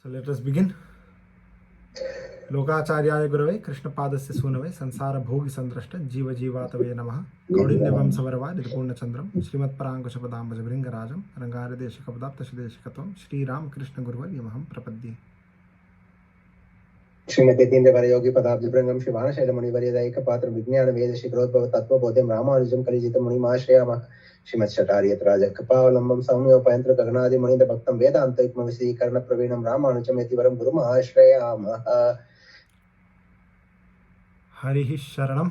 So let us begin. लोकाचार्याय गुरवे कृष्णपादस्य सूनवे संसार भोगि संद्रष्ट जीव जीवातवे नमः कौडिन्यवं सवरवा निर्पूर्णचन्द्रं श्रीमत्पराङ्कुशपदाम्बुज भृङ्गराजं रङ्गारदेशिकपदाब्दशदेशिकत्वं श्रीरामकृष्ण गुरुवर्यमहं प्रपद्ये. श्रीमते तीन्द्रवरयोगी पदाब्जभृङ्गं शिवानशैलमुनिवर्यदैकपात्रं विज्ञानवेदशिखरोद्भव तत्त्वबोधिं रामानुजं कलिजितं मुनिमाश्रयामः. श्रीमत्षटार्यत्राजकपावलम्बं सौम्योपयन्त्र गगनादिमुनिन्दभक्तं वेदान्तयुग्मविशदीकरणप्रवीणं रामानुजं यतिवरं गुरुमाश्रयामः. हरिः शरणं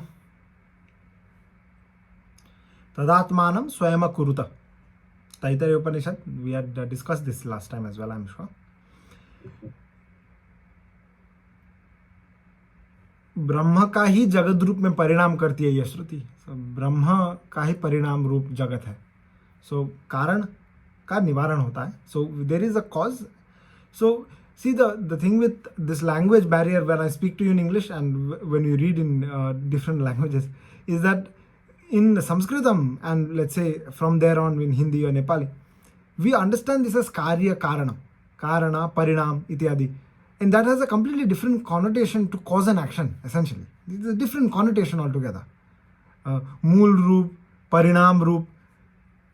तदात्मानं स्वयं कुरुत. तैतरीय उपनिषद. We had discussed this last time as well, I'm sure. ब्रह्म का ही जगत रूप में परिणाम करती है यह श्रुति. ब्रह्म का ही परिणाम रूप जगत है. सो कारण का निवारण होता है. So there is a cause. So see the thing with this language barrier when I speak to you in English and when you read in different languages is that in Sanskritam and let's say from there on in Hindi or Nepali we understand this as karya karana parinam ityadi, and that has a completely different connotation to cause and action. Essentially it's a different connotation altogether. Mool roop, parinam roop,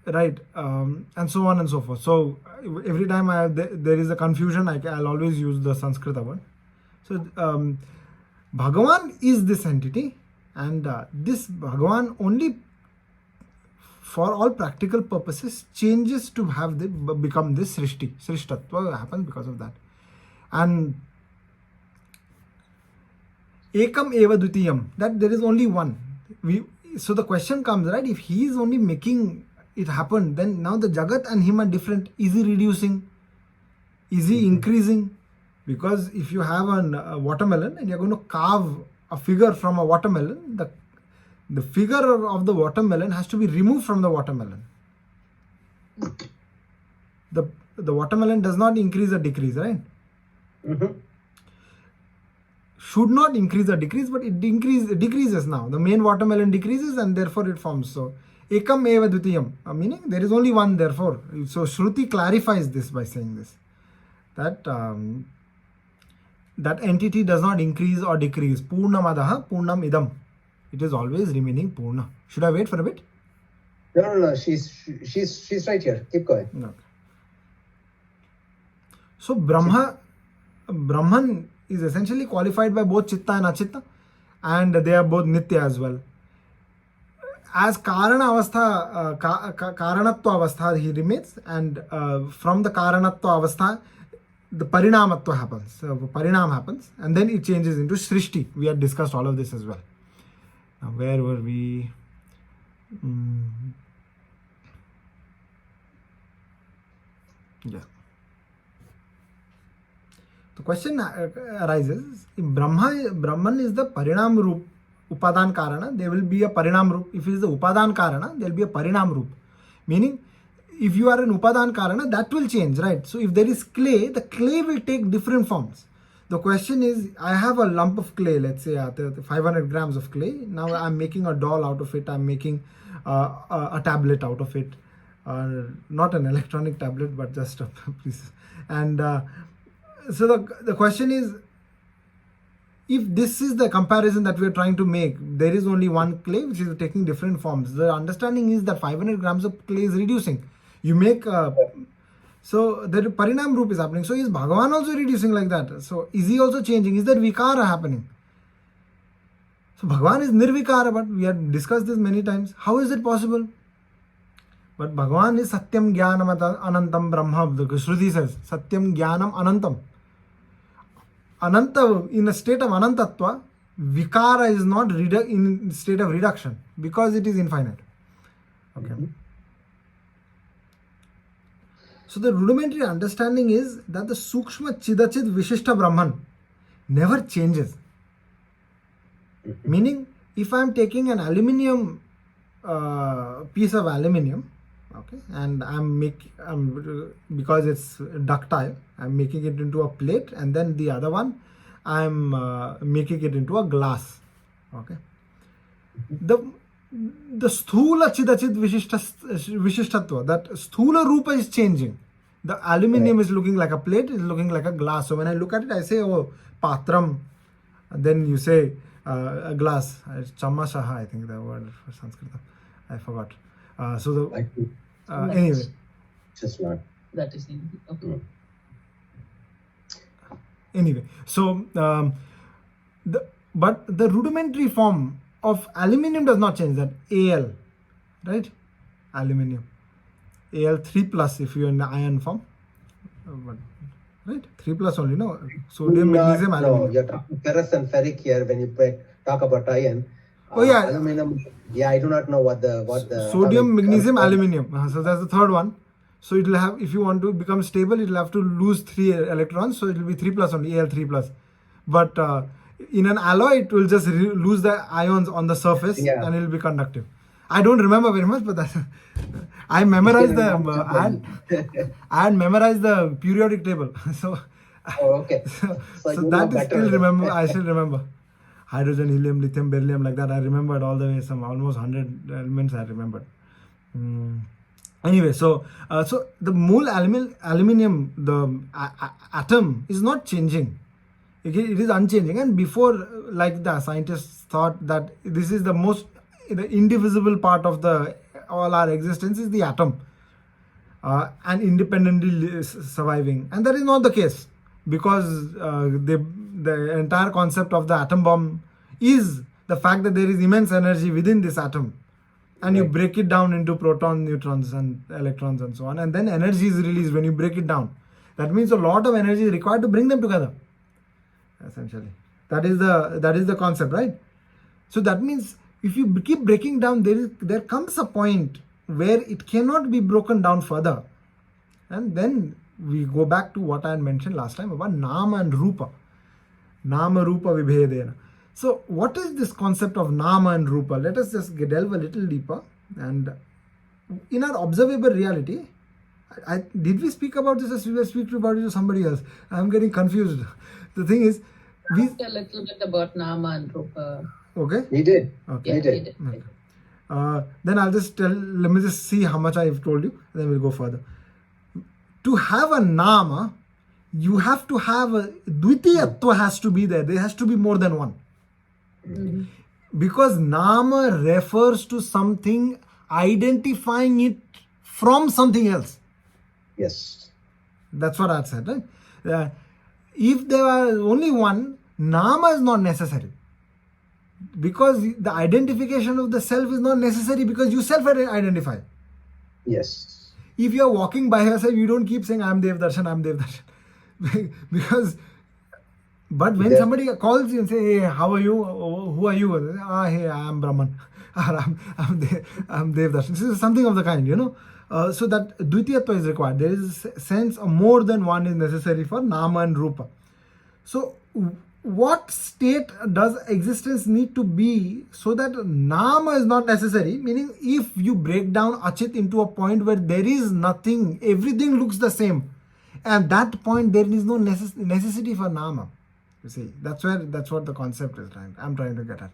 right, and so on and so forth. So every time there is a confusion, I'll always use the Sanskrit word. So Bhagawan is this entity, and this Bhagawan only for all practical purposes changes to have become this Srishtatva happens because of that. And Ekam eva dutiyam, that there is only one. So the question comes, right, if he is only making it happen, then now the Jagat and him are different. Is he reducing? Is he increasing? Because if you have a watermelon and you're going to carve a figure from a watermelon, the figure of the watermelon has to be removed from the watermelon. The watermelon does not increase or decrease, right? Mm-hmm. Should not increase or decrease, but it decreases now. The main watermelon decreases and therefore it forms. So ekam eva dutiyam, meaning there is only one, therefore. So Shruti clarifies this by saying this, that that entity does not increase or decrease. Purnamadaha purnam idam. It is always remaining Purna. Should I wait for a bit? No. She's right here. Keep going. Okay. So Brahman is essentially qualified by both Chitta and Achitta, and they are both Nitya as well. As Karana Avastha, Karanatva Avastha he remains, and from the Karanatva Avastha, the Parinamatva happens. So Parinam happens, and then it changes into Srishti. We had discussed all of this as well. Now, where were we? Yeah. The question arises, if Brahman is the Parinam Roop, Upadan Karana, there will be a Parinam Roop. If it is the Upadan Karana, there will be a Parinam Roop. Meaning, if you are an Upadan Karana, that will change, right? So if there is clay, the clay will take different forms. The question is, I have a lump of clay, let's say 500 grams of clay. Now I'm making a doll out of it. I'm making a tablet out of it. Not an electronic tablet, but just a piece. And so the question is, if this is the comparison that we are trying to make, there is only one clay which is taking different forms. The understanding is that 500 grams of clay is reducing. You make, so the Parinam Roop is happening. So is Bhagavan also reducing like that? So is he also changing? Is there Vikara happening? So Bhagavan is Nirvikara, but we have discussed this many times. How is it possible? But Bhagavan is Satyam Jnanam Anantam Brahma. The Shruti says, Satyam Jnanam Anantam. Ananta, in a state of Anantatva, Vikara is not in state of reduction because it is infinite. Okay. Mm-hmm. So the rudimentary understanding is that the Sukshma Chidachid Vishishta Brahman never changes. Mm-hmm. Meaning, if I am taking an aluminium piece of aluminium, okay, and because it's ductile, I'm making it into a plate, and then the other one I'm making it into a glass. Okay, the sthula chidachid vishishtatva, that sthula rupa is changing. The aluminium is looking like a plate, is looking like a glass. So when I look at it, I say, oh, patram. And then you say a glass. It's chamashaha, I think the word for Sanskrit. I forgot. Anyway. Just not. That is in. Okay. Anyway, so but the rudimentary form of aluminium does not change. That Al, right? Aluminium, Al3 plus if you're in the iron form, right? 3 plus only, no? Sodium, magnesium, No, aluminium. you're talking ferrous and ferric here when you talk about iron. Oh, yeah. Aluminum. Yeah, I do not know what the Sodium, atomic- magnesium, aluminium. So that's the third one. So it will have, if you want to become stable, it will have to lose 3 electrons. So it will be 3 plus only, Al3 plus. But in an alloy, it will just lose the ions on the surface and it will be conductive. I don't remember very much, but I memorized I had memorized the periodic table. So, okay. so you that know is still better. remember. I still remember. Hydrogen, helium, lithium, beryllium, like that. I remembered all the way. Some almost 100 elements I remembered. Anyway, so the mole aluminium, the atom is not changing. It is unchanging. And before, like the scientists thought that this is the indivisible part of all our existence is the atom, and independently surviving. And that is not the case, because the entire concept of the atom bomb is the fact that there is immense energy within this atom. And you break it down into protons, neutrons, and electrons, and so on. And then energy is released when you break it down. That means a lot of energy is required to bring them together. Essentially, that is the concept, right? So that means if you keep breaking down, there comes a point where it cannot be broken down further, and then we go back to what I had mentioned last time about nama and rupa. Nama rupa vibhedena. So what is this concept of nama and rupa? Let us just delve a little deeper. And in our observable reality, did we speak about this, or we were speaking about it to somebody else? I'm getting confused. The thing is, Ask a little bit about nama and rupa. Okay. He did. Okay. Yeah, He did. he did. Okay. Then I'll just let me just see how much I've told you, and then we'll go further. To have a nama, you have to have a dvitiyatva has to be there. There has to be more than one. Mm-hmm. Because nama refers to something, identifying it from something else. Yes. That's what I said, right? If there are only one, nama is not necessary. Because the identification of the self is not necessary, because you self-identify. Yes. If you are walking by yourself, you don't keep saying, I'm Devdarshan, I'm Devdarshan. Because, but when somebody calls you and say, hey, how are you? Who are you? Hey, I am Brahman. I'm Devdarshan. This is something of the kind, so that dvitiyatva is required. There is a sense of more than one is necessary for nama and rupa. So what state does existence need to be so that nama is not necessary? Meaning, if you break down achit into a point where there is nothing, everything looks the same, and that point there is no necessity for nama. You see, that's what the concept is. I'm trying to get at.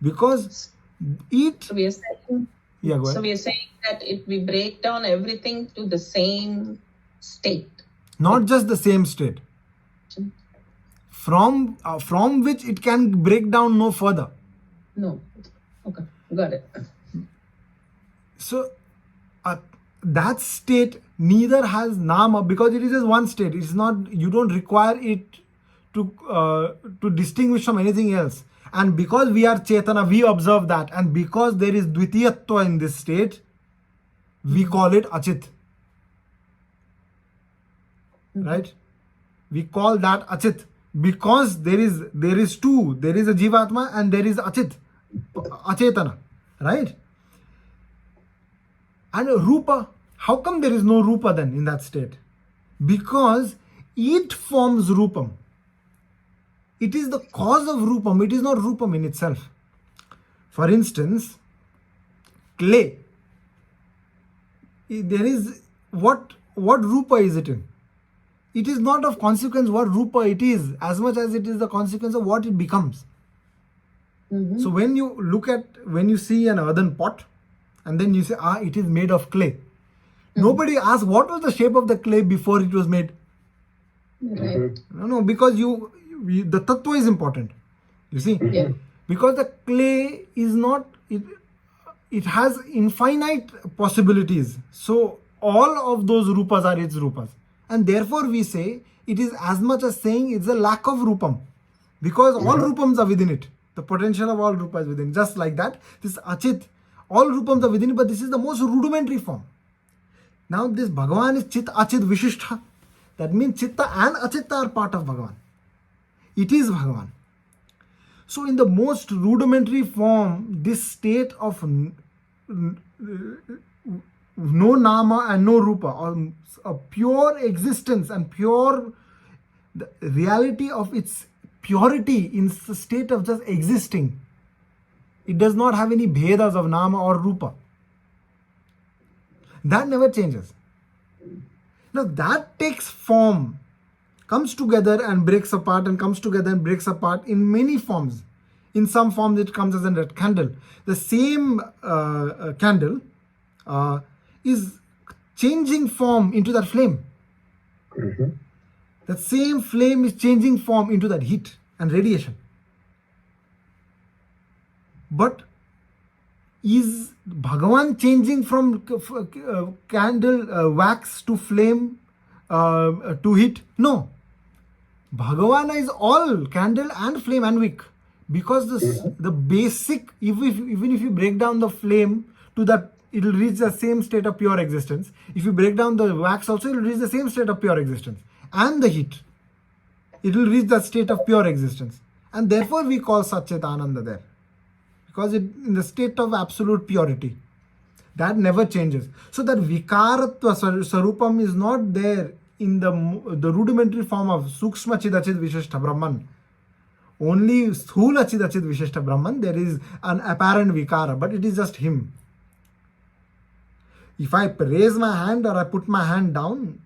Because So we are saying. Yeah, go ahead. So we are saying that if we break down everything to the same state. Not just the same state. From which it can break down no further. No. Okay, got it. So that state neither has nama, because it is just one state. It's not, you don't require it to distinguish from anything else. And because we are Chetana, we observe that. And because there is dvitiyatva in this state, we call it achit. Right? We call that achit. Because there is two. There is a jivatma and there is achit. Achetana. Right? And rupa, how come there is no rupa then in that state? Because it forms rupam. It is the cause of rupam. It is not rupam in itself. For instance, clay. There is what rupa is it in? It is not of consequence what rupa it is, as much as it is the consequence of what it becomes. Mm-hmm. So when you see an earthen pot, and then you say, it is made of clay. Nobody asked what was the shape of the clay before it was made. Right. No, because the tattwa is important. You see, Yeah. because the clay is not it has infinite possibilities. So all of those rupas are its rupas, and therefore we say it is as much as saying it's a lack of rupam, because all rupams are within it. The potential of all rupas within. Just like that, this achit, all rupams are within it, but this is the most rudimentary form. Now this Bhagavan is chit achit vishishtha. That means chitta and achitta are part of Bhagavan. It is Bhagavan. So in the most rudimentary form, this state of no nama and no rupa, or a pure existence and pure the reality of its purity in the state of just existing. It does not have any bhedas of nama or rupa. That never changes. Now that takes form, comes together and breaks apart, and comes together and breaks apart in many forms. In some forms it comes as a red candle. The same candle is changing form into that flame. That same flame is changing form into that heat and radiation. But is Bhagavan changing from candle wax to flame to heat? No. Bhagavan is all candle and flame and wick. Because the basic, even if you break down the flame to that, it will reach the same state of pure existence. If you break down the wax also, it will reach the same state of pure existence. And the heat, it will reach that state of pure existence. And therefore we call Satchit Ananda there. Because it in the state of absolute purity. That never changes. So that Vikaratva Sarupam is not there in the rudimentary form of Sukshma Chidachit Vishishta Brahman. Only Sthula Chidachit Vishishta Brahman, there is an apparent Vikara, but it is just him. If I raise my hand or I put my hand down,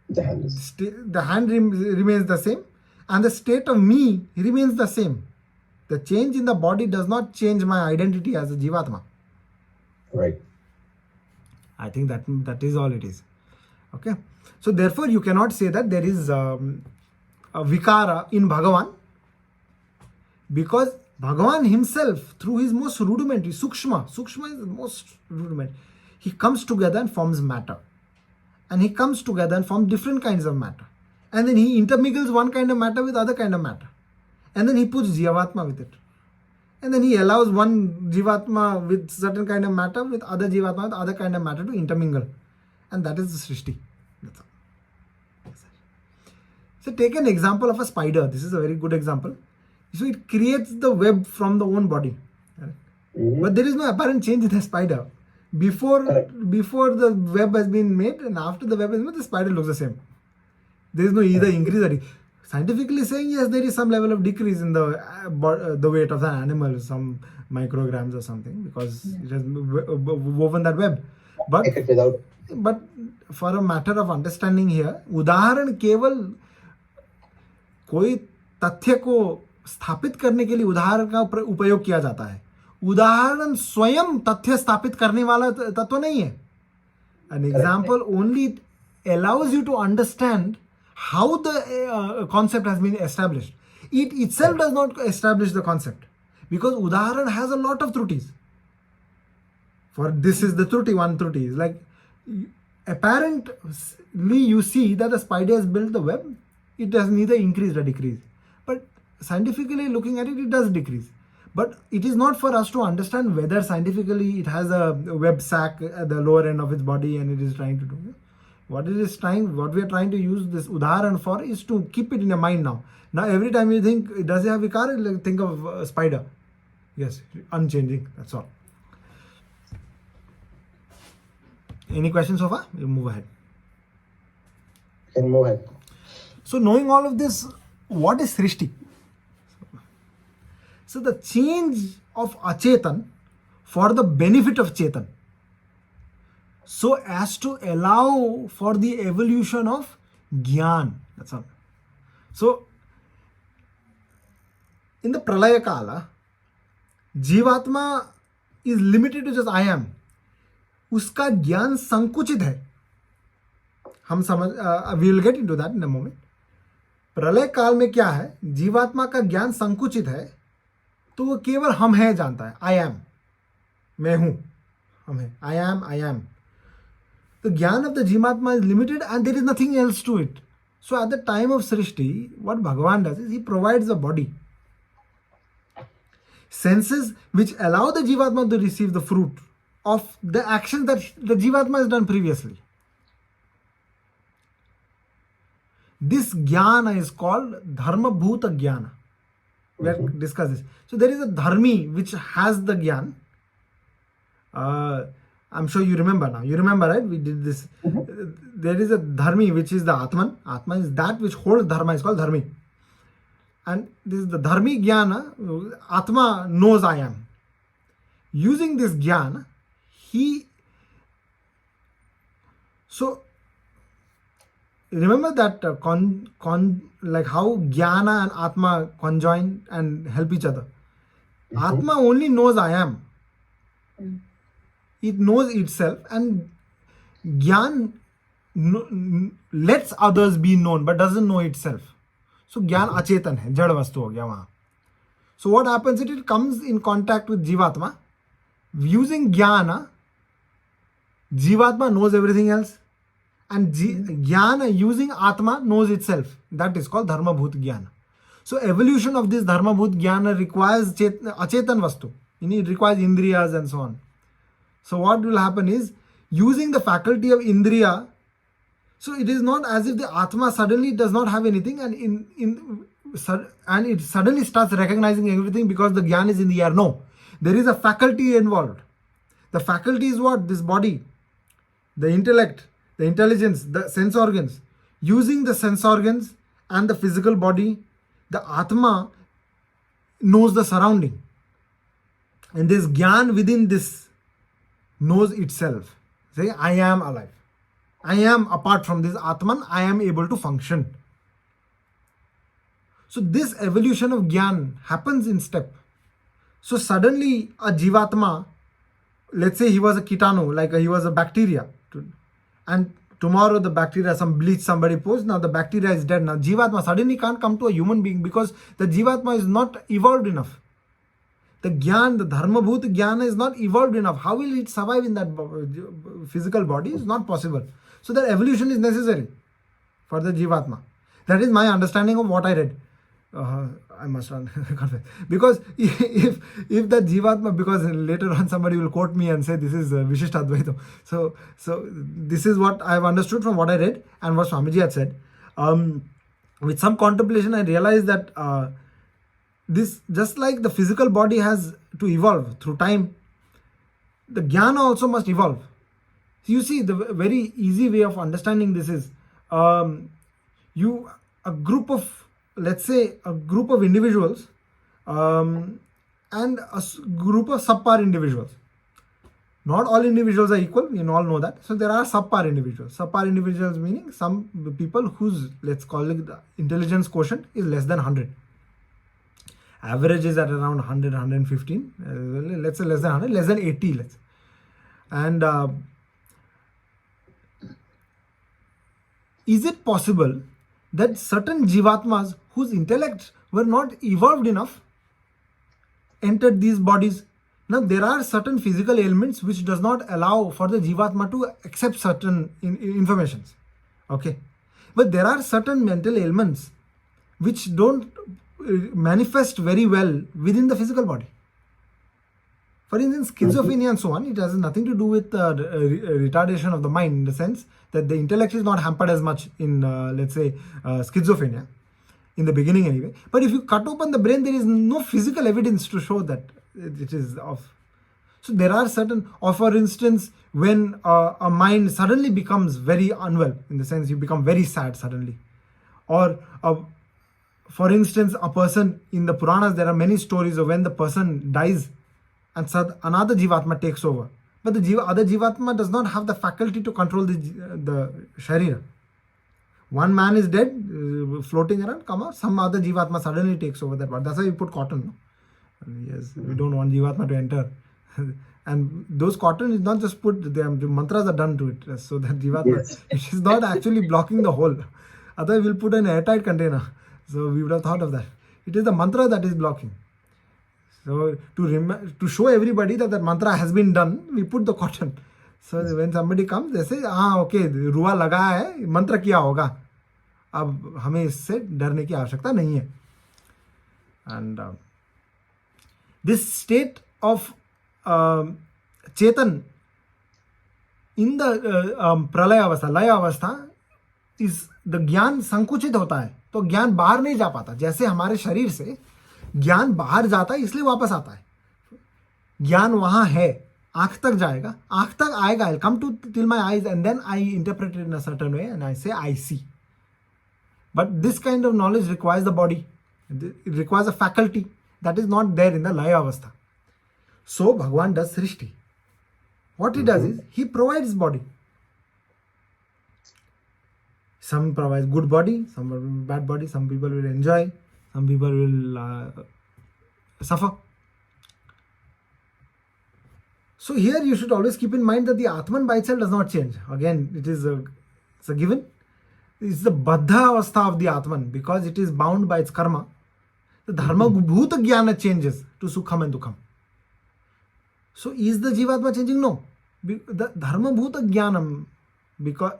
the hand remains the same, and the state of me remains the same. The change in the body does not change my identity as a Jivatma. Right. I think that is all it is. Okay. So therefore you cannot say that there is a Vikara in Bhagavan, because Bhagavan himself, through his most rudimentary, Sukshma is the most rudimentary, he comes together and forms matter. And he comes together and forms different kinds of matter. And then he intermingles one kind of matter with other kind of matter. And then he puts Jivatma with it. And then he allows one Jivatma with certain kind of matter with other Jivatma with other kind of matter to intermingle. And that is the Srishti. That's all. So take an example of a spider. This is a very good example. So it creates the web from the own body. But there is no apparent change in the spider. Before the web has been made and after the web is made, the spider looks the same. There is no either increase or decrease. Scientifically saying, yes, there is some level of decrease in the weight of the animal, some micrograms or something, because it has woven that web. But for a matter of understanding here, उदाहरण केवल कोई तथ्य को स्थापित करने के लिए उदाहरण का उपयोग किया जाता है. उदाहरण स्वयं तथ्य स्थापित करने वाला तत्व नहीं है. An example only allows you to understand how the concept has been established. It itself does not establish the concept, because udaharan has a lot of trutis. For this is the truti, one truti is like apparently you see that the spider has built the web, it has neither increased or decreased. But scientifically looking at it, it does decrease. But it is not for us to understand whether scientifically it has a web sac at the lower end of its body and it is trying to do it. What we are trying to use this udaharan for is to keep it in your mind now. Now every time you think, does it have vikara? Think of a spider. Yes, unchanging, that's all. Any questions so far? We'll move ahead. Can move ahead. So knowing all of this, what is Srishti? So the change of Achetan for the benefit of Chetan, so as to allow for the evolution of Gyan. That's all. So in the Pralaya Kala, Jivatma is limited to just I am. उसका ज्ञान संकुचित है. हम समझ, we will get into that in a moment. प्रलय काल में क्या है, जीवात्मा का ज्ञान संकुचित है, तो वो केवल हम है जानता है. आई एम, मैं हूं, हम है. I am. The Gyan of the Jivatma is limited and there is nothing else to it. So at the time of Srishti, what Bhagavan does is he provides a body. Senses which allow the Jivatma to receive the fruit of the actions that the Jivatma has done previously. This Jnana is called Dharma Bhuta Jnana. We have discussed this. So there is a Dharmi which has the Jnana. I'm sure you remember now. You remember, right? We did this. There is a dharmi which is the Atman. Atman is that which holds dharma, is called dharmi. And this is the dharmi jnana. Atma knows I am. Using this jnana, so remember that like how jnana and Atma conjoin and help each other. Atma only knows I am. It knows itself, and Gyan lets others be known but doesn't know itself. So Gyan achetan hai, jad vastu ho gaya wahan. So what happens is it comes in contact with Jivatma. Using Jnana, Jivatma knows everything else, and Jnana using Atma knows itself. That is called Dharma Bhut Jnana. So evolution of this Dharma Bhut Jnana requires achetan vastu. It requires Indriyas and so on. So what will happen is, using the faculty of Indriya, so it is not as if the Atma suddenly does not have anything and it suddenly starts recognizing everything because the Gyan is in the air. No, there is a faculty involved. The faculty is what? This body, the intellect, the intelligence, the sense organs. Using the sense organs and the physical body, the Atma knows the surrounding. And this Gyan within this knows itself. Say, I am alive. I am apart from this Atman, I am able to function. So this evolution of Gyan happens in step. So suddenly a Jivatma, let's say he was a Kitanu, like he was a bacteria, and tomorrow the bacteria, some bleach somebody pours, now the bacteria is dead. Now Jivatma suddenly can't come to a human being because the Jivatma is not evolved enough. The Gyan, the Dharma Bhut Jnana is not evolved enough. How will it survive in that physical body? It's not possible. So that evolution is necessary for the Jivatma. That is my understanding of what I read. I must not confess. Because if the Jivatma, because later on somebody will quote me and say this is Vishishta Advaitam. So this is what I have understood from what I read and what Swamiji had said. With some contemplation, I realized that this, just like the physical body has to evolve through time, the Jnana also must evolve. So you see, the very easy way of understanding this is, a group of, let's say, a group of individuals and a group of subpar individuals. Not all individuals are equal, we all know that. So there are subpar individuals. Subpar individuals meaning some people whose, let's call it, the intelligence quotient is less than 100. Average is at around 100, 115. Let's say less than 100, less than 80. Let's. And is it possible that certain Jivatmas whose intellects were not evolved enough entered these bodies? Now there are certain physical ailments which does not allow for the Jivatma to accept certain informations. Okay. But there are certain mental ailments which don't manifest very well within the physical body. For instance, schizophrenia and so on, it has nothing to do with retardation of the mind, in the sense that the intellect is not hampered as much in, let's say, schizophrenia, in the beginning anyway. But if you cut open the brain, there is no physical evidence to show that it is off. So there are certain, or for instance, when a mind suddenly becomes very unwell, in the sense you become very sad suddenly, or for instance, a person in the Puranas, there are many stories of when the person dies and another Jivatma takes over. But the other Jivatma does not have the faculty to control the Sharira. One man is dead, floating around, some other Jivatma suddenly takes over that part. That's why we put cotton. No? Yes, we don't want Jivatma to enter. And those cotton is not just put, the mantras are done to it, so that Jivatma, Yes. it is not actually blocking the hole. Otherwise, we'll put an airtight container. So we would have thought of that. It is the mantra that is blocking. So to show everybody that mantra has been done, we put the cotton. So when somebody comes, they say, okay, रुआ लगा है, मंत्र किया होगा. अब हमें इससे डरने की आवश्यकता नहीं है. And this state of Chetan in the प्रलय अवस्था, लय अवस्था, इस द ज्ञान संकुचित होता है, तो ज्ञान बाहर नहीं जा पाता. जैसे हमारे शरीर से ज्ञान बाहर जाता है इसलिए वापस आता है. ज्ञान वहां है, आंख तक जाएगा, आंख तक आएगा, I'll come to till my eyes and then I interpret it in a certain way and I say I see. But this kind of knowledge requires the body. It requires a faculty that is not there in the laya avastha. So Bhagavan does srishti. What he does is he provides body. Some provides good body, some bad body. Some people will enjoy, some people will suffer. So here you should always keep in mind that the Atman by itself does not change. Again, it's a given. It's the Baddha avastha of the Atman because it is bound by its karma. The Dharma Bhuta Jnana changes to Sukham and Dukham. So is the Jivatma changing? No. The Dharma Bhuta Jnanam,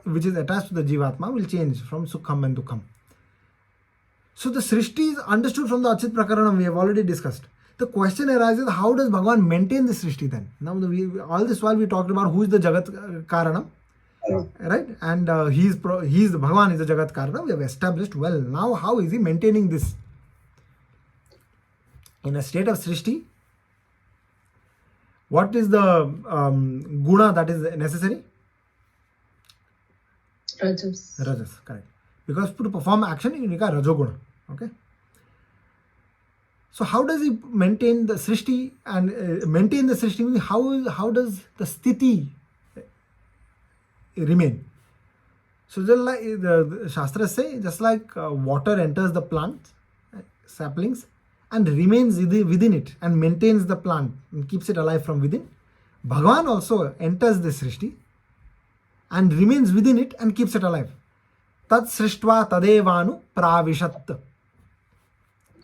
which is attached to the Jivatma, will change from Sukham and Dukham. So the Srishti is understood from the Achit Prakaranam we have already discussed. The question arises, how does Bhagavan maintain the Srishti then? Now, all this while we talked about who is the Jagat Karanam, right? And Bhagavan is the Jagat Karanam. We have established well. Now, how is he maintaining this? In a state of Srishti, what is the guna that is necessary? Rajas. Rajas, correct. Because to perform action, you need a Rajoguna. Okay. So how does he maintain the Srishti and maintain the Srishti? How does the Sthiti remain? So just like the Shastras say, just like water enters the plant, saplings, and remains within it and maintains the plant and keeps it alive from within, Bhagavan also enters the Srishti and remains within it and keeps it alive. Tat Srishtva Tadevanu Pravishat.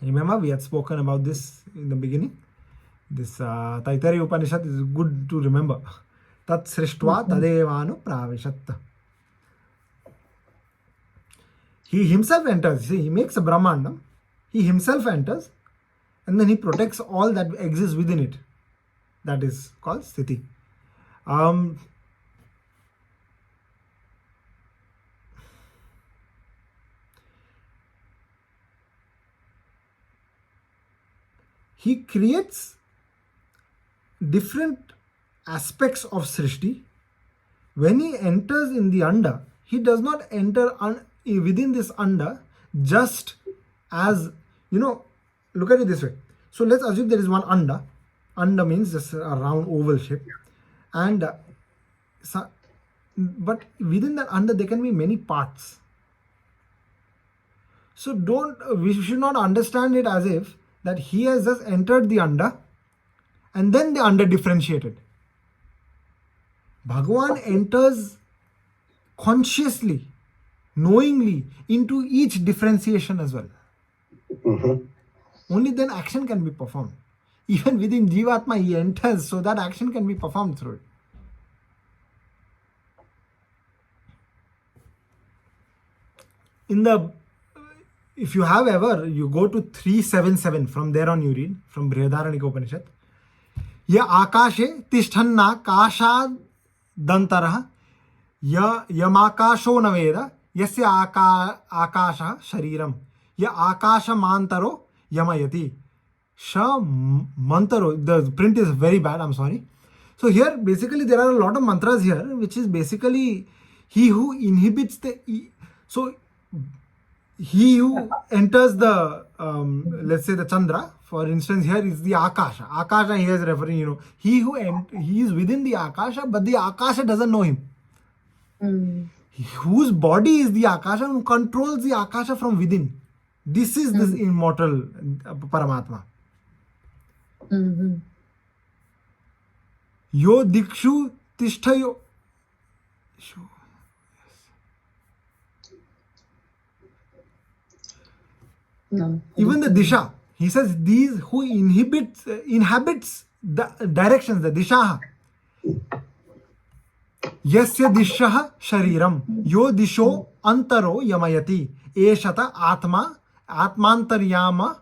Remember, we had spoken about this in the beginning. This Taittiriya Upanishad is good to remember. Tat Srishtva Tadevanu Pravishat. He himself enters. See, he makes a Brahmandam. He himself enters and then he protects all that exists within it. That is called Sthiti. He creates different aspects of Srishti. When he enters in the Anda, he does not enter within this Anda just as, look at it this way. So let's assume there is one Anda. Anda means just a round oval shape. And but within that Anda there can be many parts. So we should not understand it as if that he has just entered the Anda and then the Anda differentiated. Bhagavan enters consciously, knowingly into each differentiation as well. Only then action can be performed. Even within Jivatma he enters so that action can be performed through it. If you have ever, you go to 377, from there on you read, from Brihadaranyaka Upanishad. Ya akashe tishthanna kashad dantaraha yamakasho naveda yasya akasha shariram ya akasha mantaro yamayati sha mantaro. The print is very bad, I'm sorry. So here basically there are a lot of mantras here, which is basically he who inhibits so he who enters the let's say the Chandra, for instance, here is the Akasha. Akasha here is referring, he is within the Akasha, but the Akasha doesn't know him. Whose body is the Akasha, who controls the Akasha from within. This is this immortal Paramatma. Yo dikshu tishtayo. No. Even the disha, he says these who inhabits the directions, the dishaha. Yasya dishaha shariram yo disho antaro yamayati eshata atmantaryama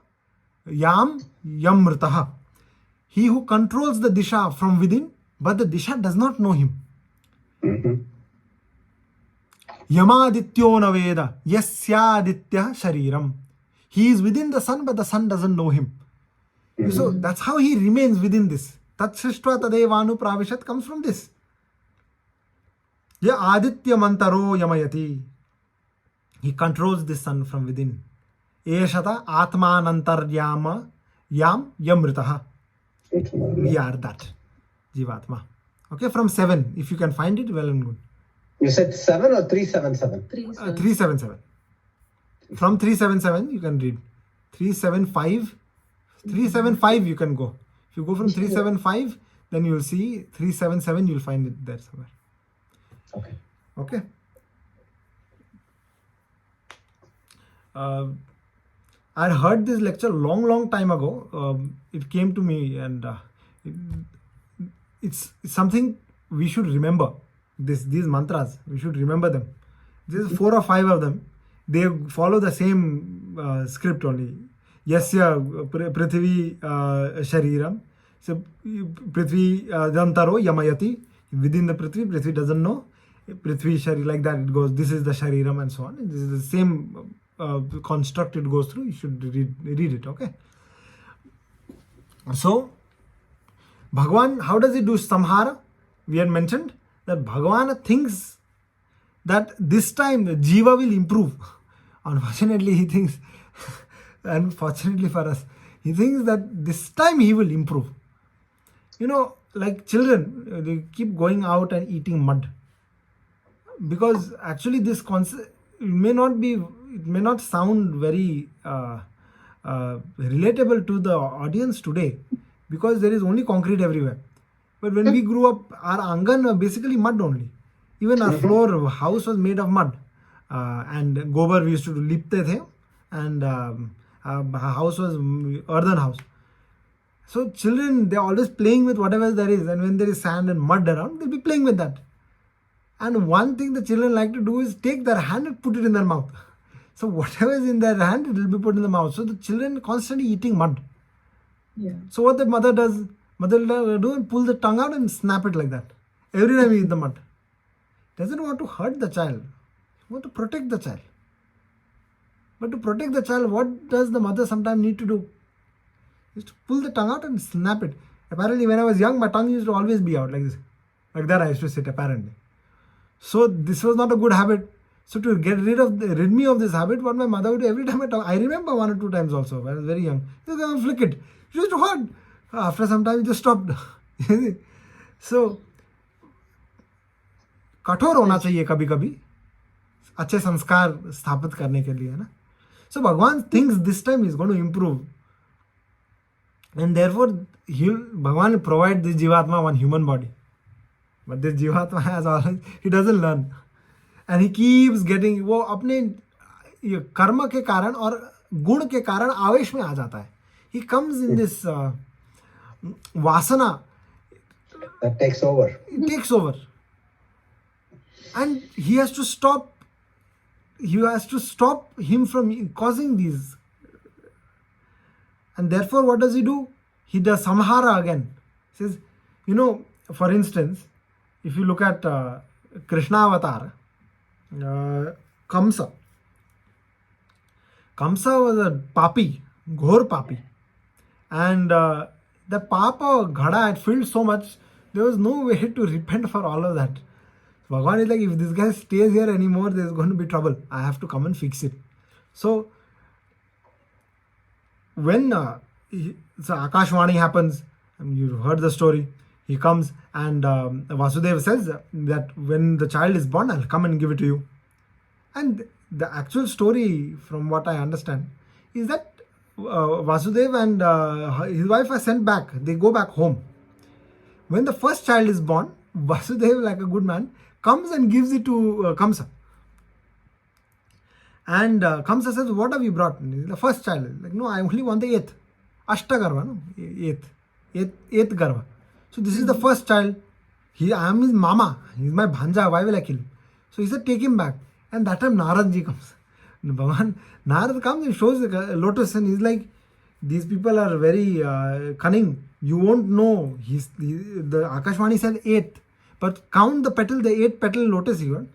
yam yamritaha. He who controls the disha from within, but the disha does not know him. Yamadityo naveda yasyaditya shariram. He is within the sun, but the sun doesn't know him. So that's how he remains within this. Tat srishtva tadevanu pravishat comes from this. Ya aditya mantaro yamayati. He controls the sun from within. Eshata atmanantaryama yam yamritaha. We are that. Jivatma. Okay, from 7. If you can find it, well and good. You said 7 or 377? 377. From 377, you can read. 375. 375 you can go. If you go from 375, then you will see 377, you will find it there somewhere. Okay. Okay. I had heard this lecture long time ago. It came to me, and it's something we should remember. These mantras, we should remember them. There's 4 or 5 of them. They follow the same script only. Yasya prithvi shariram. So prithvi dantaro yamayati. Within the prithvi doesn't know. Prithvi shari, like that it goes. This is the shariram and so on. This is the same construct it goes through. You should read it. Okay. So Bhagawan, how does he do samhara? We had mentioned that Bhagavan thinks that this time the jiva will improve. Unfortunately, he thinks, unfortunately for us, he thinks that this time he will improve. You know, like children, they keep going out and eating mud. Because actually this concept, it may not sound very relatable to the audience today, because there is only concrete everywhere. But when we grew up, our angan basically mud only. Even our floor, house was made of mud. And gobar we used to do lipte the, and our house was earthen house. So children, they're always playing with whatever there is, and when there is sand and mud around, they'll be playing with that. And one thing the children like to do is take their hand and put it in their mouth. So whatever is in their hand, it will be put in the mouth. So the children constantly eating mud. Yeah. So what the mother does, mother will do and pull the tongue out and snap it like that. Every time we eat the mud. Doesn't want to hurt the child. Want to protect the child. But to protect the child, what does the mother sometimes need to do? Is to pull the tongue out and snap it. Apparently, when I was young, my tongue used to always be out like this. Like that I used to sit, apparently. So this was not a good habit. So to get rid me of this habit, what my mother would do every time I remember 1 or 2 times also when I was very young. She was going to flick it. She used to hurt. After some time, it just stopped. So कठोर होना चाहिए कभी कभी अच्छे संस्कार स्थापित करने के लिए, है ना. So Bhagavan thinks this time he's going to improve, and therefore Bhagavan will provide this jivatma one human body. But this jivatma has always, he doesn't learn, and he keeps getting, वो अपने कर्म के कारण और गुण के कारण आवेश में आ जाता है. He comes in this vasana that takes over. It takes over. And he has to stop him from causing these. And therefore, what does he do? He does samhara again. He says, you know, for instance, if you look at Krishna avatar, Kamsa. Kamsa was a papi, ghor papi. And the papa ghada had filled so much, there was no way to repent for all of that. Bhagavan is like, if this guy stays here anymore, there's going to be trouble. I have to come and fix it. So when Akashvani happens, you heard the story, he comes and Vasudeva says that when the child is born, I'll come and give it to you. And the actual story, from what I understand, is that Vasudeva and his wife are sent back. They go back home. When the first child is born, Vasudeva, like a good man, comes and gives it to Kamsa. And Kamsa says, what have you brought? The first child. Like, no, I only want the eighth. Ashtagarva, no? Eighth Garva. So this is the first child. I am his mama. He's my bhanja. Why will I kill him? So he said, take him back. And that time Naradji comes. Bhagavan, Narad comes and shows the lotus and he's like, these people are very cunning. You won't know. The Akashvani said 8th. But count the petal, the 8th petal lotus even.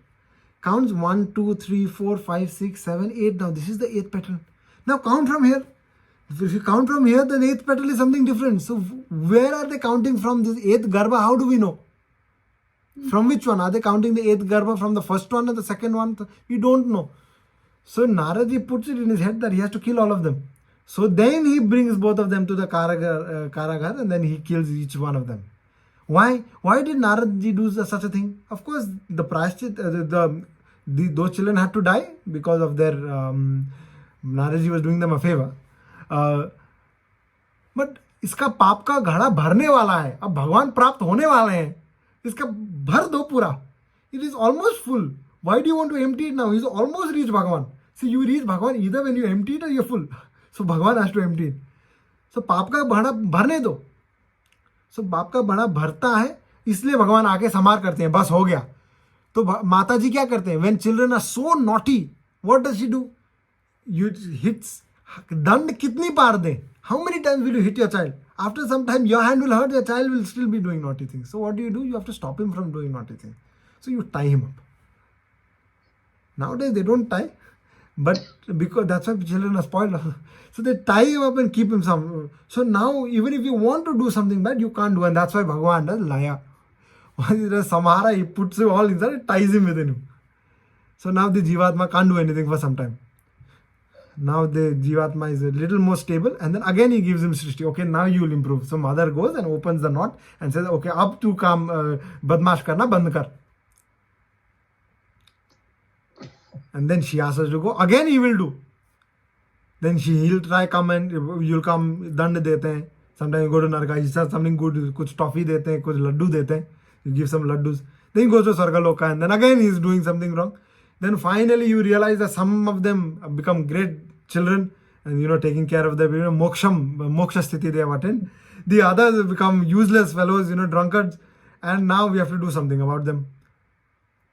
Counts 1, 2, 3, 4, 5, 6, 7, 8. Now this is the 8th petal. Now count from here. If you count from here, then 8th petal is something different. So where are they counting from this 8th Garbha? How do we know? From which one? Are they counting the 8th Garbha from the first one or the second one? We don't know. So Naradji puts it in his head that he has to kill all of them. So then he brings both of them to the Karagar and then he kills each one of them. Why? Why did Naradji do such a thing? Of course, the Prashchit, those children had to die because of their, Naradji was doing them a favor. But इसका पाप का घड़ा भरने वाला है. अब भगवान प्राप्त होने वाले हैं. इसका भर दो पूरा. It is almost full. Why do you want to empty it now? He's almost reached Bhagavan. See, you reach Bhagavan either when you empty it or you're full. So Bhagavan has to empty it. So पाप का घड़ा भरने दो. So पाप का घड़ा भरता है, इसलिए भगवान आके संहार करते हैं. बस हो गया. तो माता जी क्या करते हैं? When children are so naughty, what does she do? You hits. दंड कितनी बार दें? How many times will you hit your child? After some time, your hand will hurt, your child will still be doing naughty things. So what do? You have to stop him from doing naughty things. So you tie him up. Nowadays they don't tie, but because that's why children are spoiled. So they tie him up and keep him some. So now even if you want to do something bad, you can't do, and that's why Bhagavan does Laya. Once he does Samhara, he puts him all inside, it ties him within him. So now the Jivatma can't do anything for some time. Now the Jivatma is a little more stable, and then again he gives him Srishti. Okay, now you will improve. So mother goes and opens the knot and says, okay, ab tu kam badmash karna band kar. And then she asks us to go. Again he will do. Then he'll try come and you'll come, dand dete hain. Sometimes you go to Naraka, he says something good, kuch toffee dete hain, kuch laddu dete hain. You give some laddus. Then he goes to Sargaloka and then again he's doing something wrong. Then finally you realize that some of them become great children and taking care of them, moksha sthiti they have attained. The others become useless fellows, drunkards, and now we have to do something about them.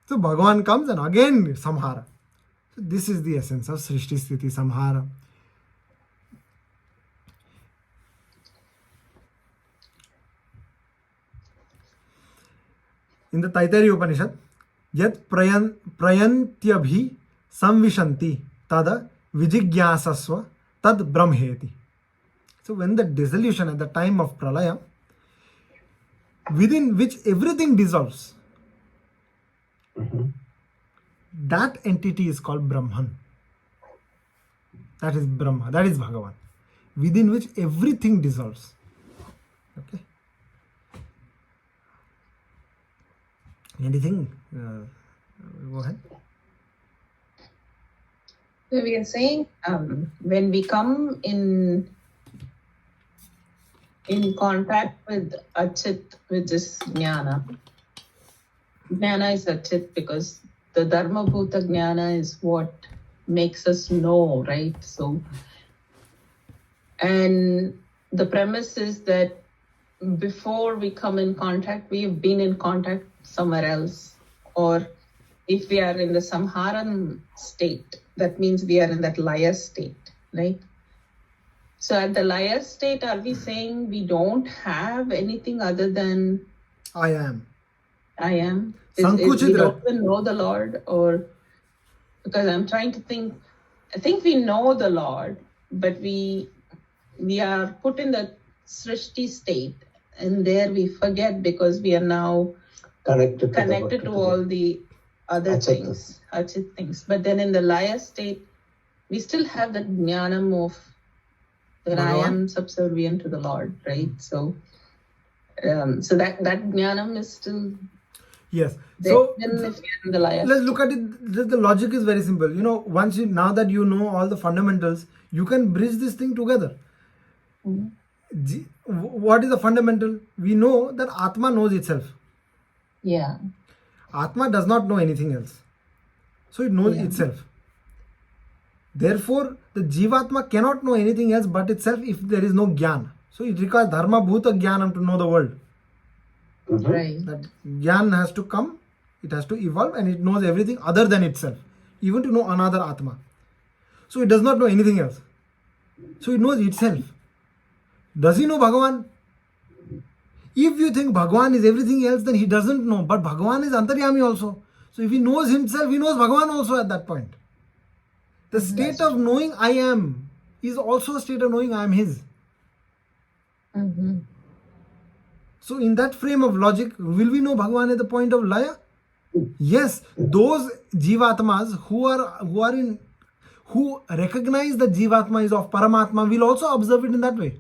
So Bhagavan comes and again samhara. So this is the essence of Srishti Sthiti Samhara. In the Taittiriya Upanishad, Yat prayantyabhi samvishanti tada vijigyasasva tad brahmeti. So when the dissolution at the time of pralaya, within which everything dissolves, that entity is called Brahman. That is Brahma, that is Bhagavan, within which everything dissolves. Okay. Anything? Go ahead. So we are saying when we come in contact with Achit, which is Jnana. Jnana is Achit because the Dharma Bhuta Jnana is what makes us know, right? So, and the premise is that before we come in contact, we have been in contact somewhere else. Or if we are in the Samharan state, that means we are in that Laya state, right? So at the Laya state, are we saying we don't have anything other than I am? I am? We don't even know the Lord, or because I'm trying to think, I think we know the Lord, but we are put in the Srishti state, and there we forget because we are now connected to all the other things, Achit things. But then in the Laya state, we still have that jnanam of that I am subservient to the Lord, right? So, so that jnanam is still. Yes. So let's look at it. The logic is very simple. Now that you know all the fundamentals, you can bridge this thing together. what is the fundamental? We know that Atma knows itself. Yeah. Atma does not know anything else. So it knows Yeah. itself. Therefore, the Jivatma cannot know anything else but itself if there is no Gyan. So it requires Dharma Bhuta Gyanam to know the world. Right. That Gyan has to come, it has to evolve, and it knows everything other than itself, even to know another Atma. So it does not know anything else. So it knows itself. Does he know Bhagavan? If you think Bhagavan is everything else, then he doesn't know. But Bhagavan is Antaryami also. So if he knows himself, he knows Bhagavan also at that point. The state of knowing I am is also a state of knowing I am his. Mm-hmm. So in that frame of logic, will we know Bhagavan at the point of Laya? Yes, those Jivatmas who recognize that Jivatma is of Paramatma will also observe it in that way.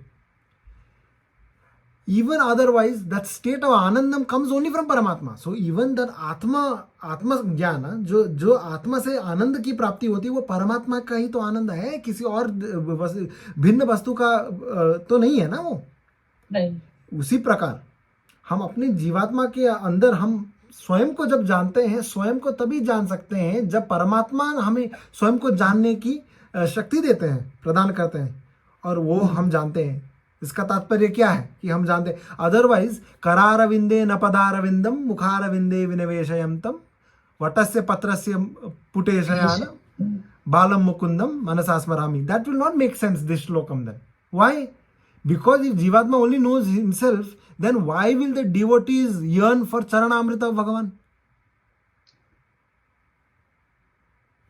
Even otherwise, that state of Anandam comes only from Paramatma. So even that Atma ज्ञान जो आत्मा से आनंद की प्राप्ति होती है वो परमात्मा का ही तो आनंद है, किसी और भिन्न वस्तु का तो नहीं है ना वो. Right. उसी प्रकार हम अपने जीवात्मा के अंदर हम स्वयं को जब जानते हैं, स्वयं को तभी जान सकते हैं जब परमात्मा हमें स्वयं को जानने की शक्ति देते हैं, प्रदान करते हैं, और वो हम जानते हैं. इसका तात्पर्य क्या है कि हम जानते हैं. अदरवाइज करारविंदे न पदारविंदम मुखारविंदे विनिवेशयं तम वटस्य पत्रस्य पुटे शयान बालम मुकुंदम मनसा स्मरामि. That will not make sense, this shlokam then. Why? Because if Jivatma only knows himself, then why will the devotees yearn for Charanamrita of Bhagavan?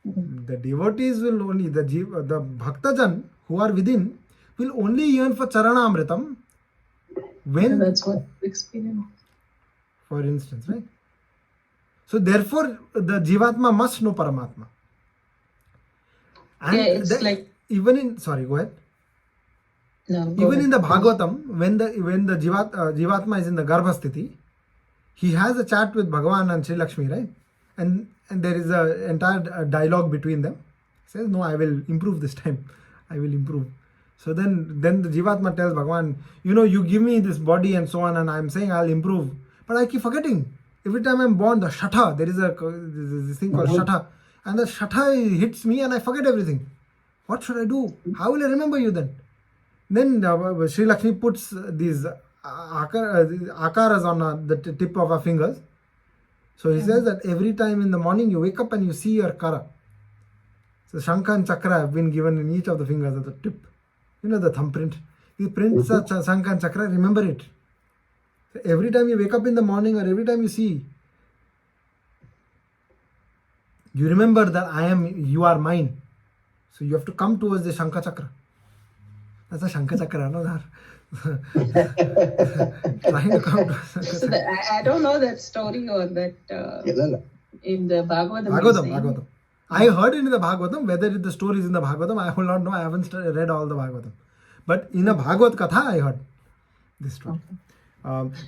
The devotees will only, the Bhaktajan who are within will only yearn for Charanamritam when, That's what experience. for instance, right? So therefore, the Jivatma must know Paramatma. And Yeah, it's like, even in, sorry, go ahead. no, go Even ahead. in the Bhagavatam, when the Jivatma is in the Garbhasthiti, he has a chat with Bhagavan and Sri Lakshmi, right? And there is an entire dialogue between them. He says, no, I will improve this time. I will improve. So then the Jivatma tells Bhagavan, you give me this body and so on, and I'm saying I'll improve. But I keep forgetting. Every time I'm born, the Shatha, there is this thing called Shatha. And the Shatha hits me and I forget everything. What should I do? How will I remember you then? Then Sri Lakshmi puts these akaras on the tip of her fingers. So he says that every time in the morning you wake up and you see your kara. So Shankha and Chakra have been given in each of the fingers at the tip. The thumbprint. You print such Shankha and Chakra, remember it. So every time you wake up in the morning or every time you see, you remember that you are mine. So you have to come towards the Shankha Chakra. That's a Shankha Chakra, no? Trying to come to So I don't know that story or that in the Bhagavatam. Bhagavatam. I heard it in the Bhagavatam. Whether the story is in the Bhagavatam, I will not know. I haven't read all the Bhagavatam. But in a Bhagavad Katha, I heard this story.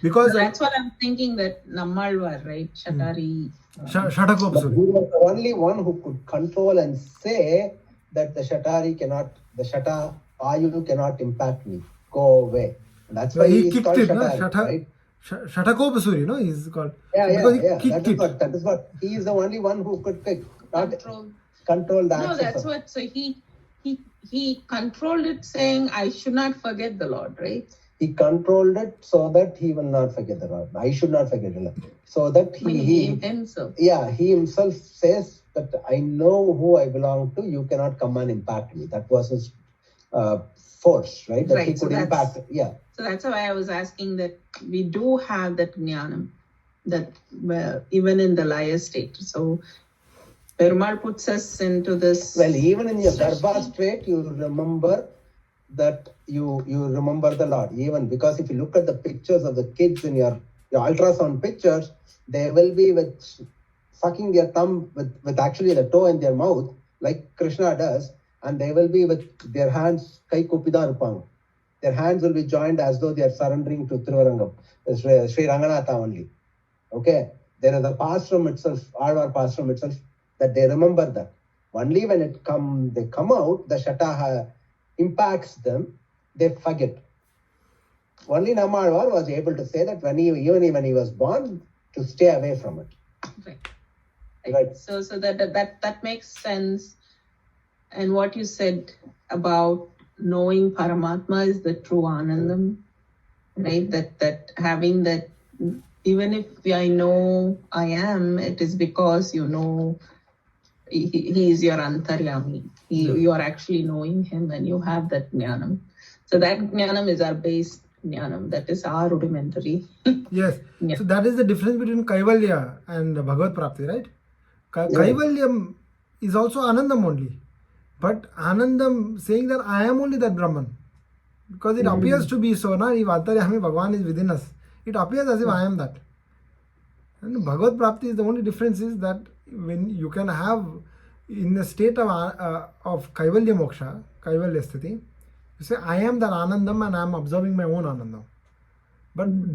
Because So that's what I'm thinking, that Nammalvar, right? Shatari. Shatakopasuri. He was the only one who could control and say that the Shata Ayunu cannot impact me. Go away. And that's why he he's kicked called it, Shatari, no? right? Shatakopasuri, he's called. Yeah. Because he kicked it. That is what. He is the only one who could control the No, access that's of- what. So he controlled it, saying, I should not forget the Lord, right? He controlled it so that he will not forget the Lord. I should not forget the Lord. So that he himself. Yeah, he himself says that I know who I belong to. You cannot come and impact me. That was his force, right? That he Right, so could impact. Yeah. So that's why I was asking that we do have that jnanam, that even in the laya state. So Perumal puts us into this. Well, even in your Garbha state, you remember that you remember the Lord. Even because if you look at the pictures of the kids in your ultrasound pictures, they will be with sucking their thumb with actually the toe in their mouth, like Krishna does, and they will be with their hands kai kupida rupang. Their hands will be joined as though they are surrendering to Thiruvarangam, Sri Ranganatha only. Okay, there is a pastram itself, Alvar pastram itself, that they remember that. Only when they come out, the Shata impacts them, they forget. Only Nammalvar was able to say that even when he was born, to stay away from it. Right. So that makes sense. And what you said about knowing Paramatma is the true Anandam, right? That having that, even if I know I am, it is because you know he is your Antaryami. You are actually knowing him and you have that jnanam. So that jnanam is our base jnanam. That is our rudimentary. Yes. Yeah. So that is the difference between Kaivalya and Bhagavad Prapti, right? Kaivalyam is also Anandam only. But Anandam saying that I am only that Brahman. Because it appears to be so, na? If Antaryami Bhagavan is within us, it appears as if I am that. And Bhagavad Prapti is the only difference is that when you can have in the state of Kaivalya Moksha, Kaivalya Sthiti, you say I am that Anandam and I am observing my own Anandam. But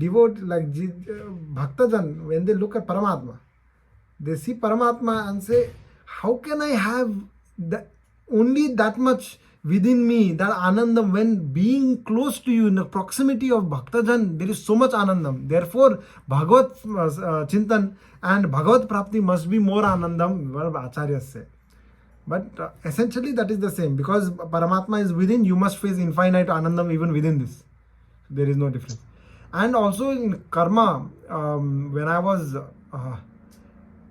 Bhaktajan, when they look at Paramatma, they see Paramatma and say, how can I have only that much within me, that Anandam, when being close to you in the proximity of Bhaktajan, there is so much Anandam. Therefore, Bhagavad Chintan and Bhagavad Prapti must be more Anandam, what Acharyas say. But essentially that is the same. Because Paramatma is within, you must face infinite Anandam even within this. There is no difference. And also in karma, when I was,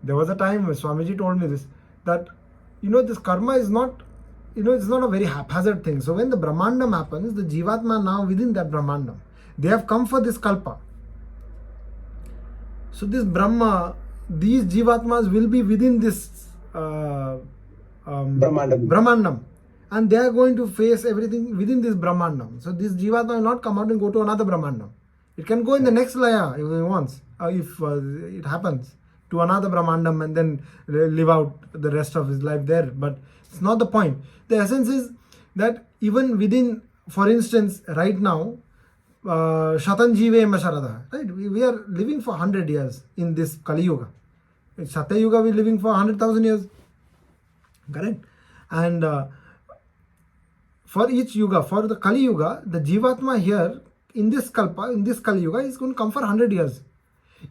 there was a time Swamiji told me this, that, this karma is not, it's not a very haphazard thing. So when the Brahmandam happens, the Jivatma now within that Brahmandam, they have come for this Kalpa. So this Brahma, these Jivatmas will be within this Brahmandam. And they are going to face everything within this Brahmandam. So this Jivatma will not come out and go to another Brahmandam. It can go in the next laya if it wants, if it happens, to another Brahmandam and then live out the rest of his life there. But it's not the point. The essence is that even within, for instance, right now, Shatanjive Masharada, right? We are living for 100 years in this Kali Yuga. In Satya Yuga, we are living for 100,000 years. Correct? And for each Yuga, for the Kali Yuga, the Jivatma here, in this Kalpa, in this Kali Yuga, is going to come for 100 years.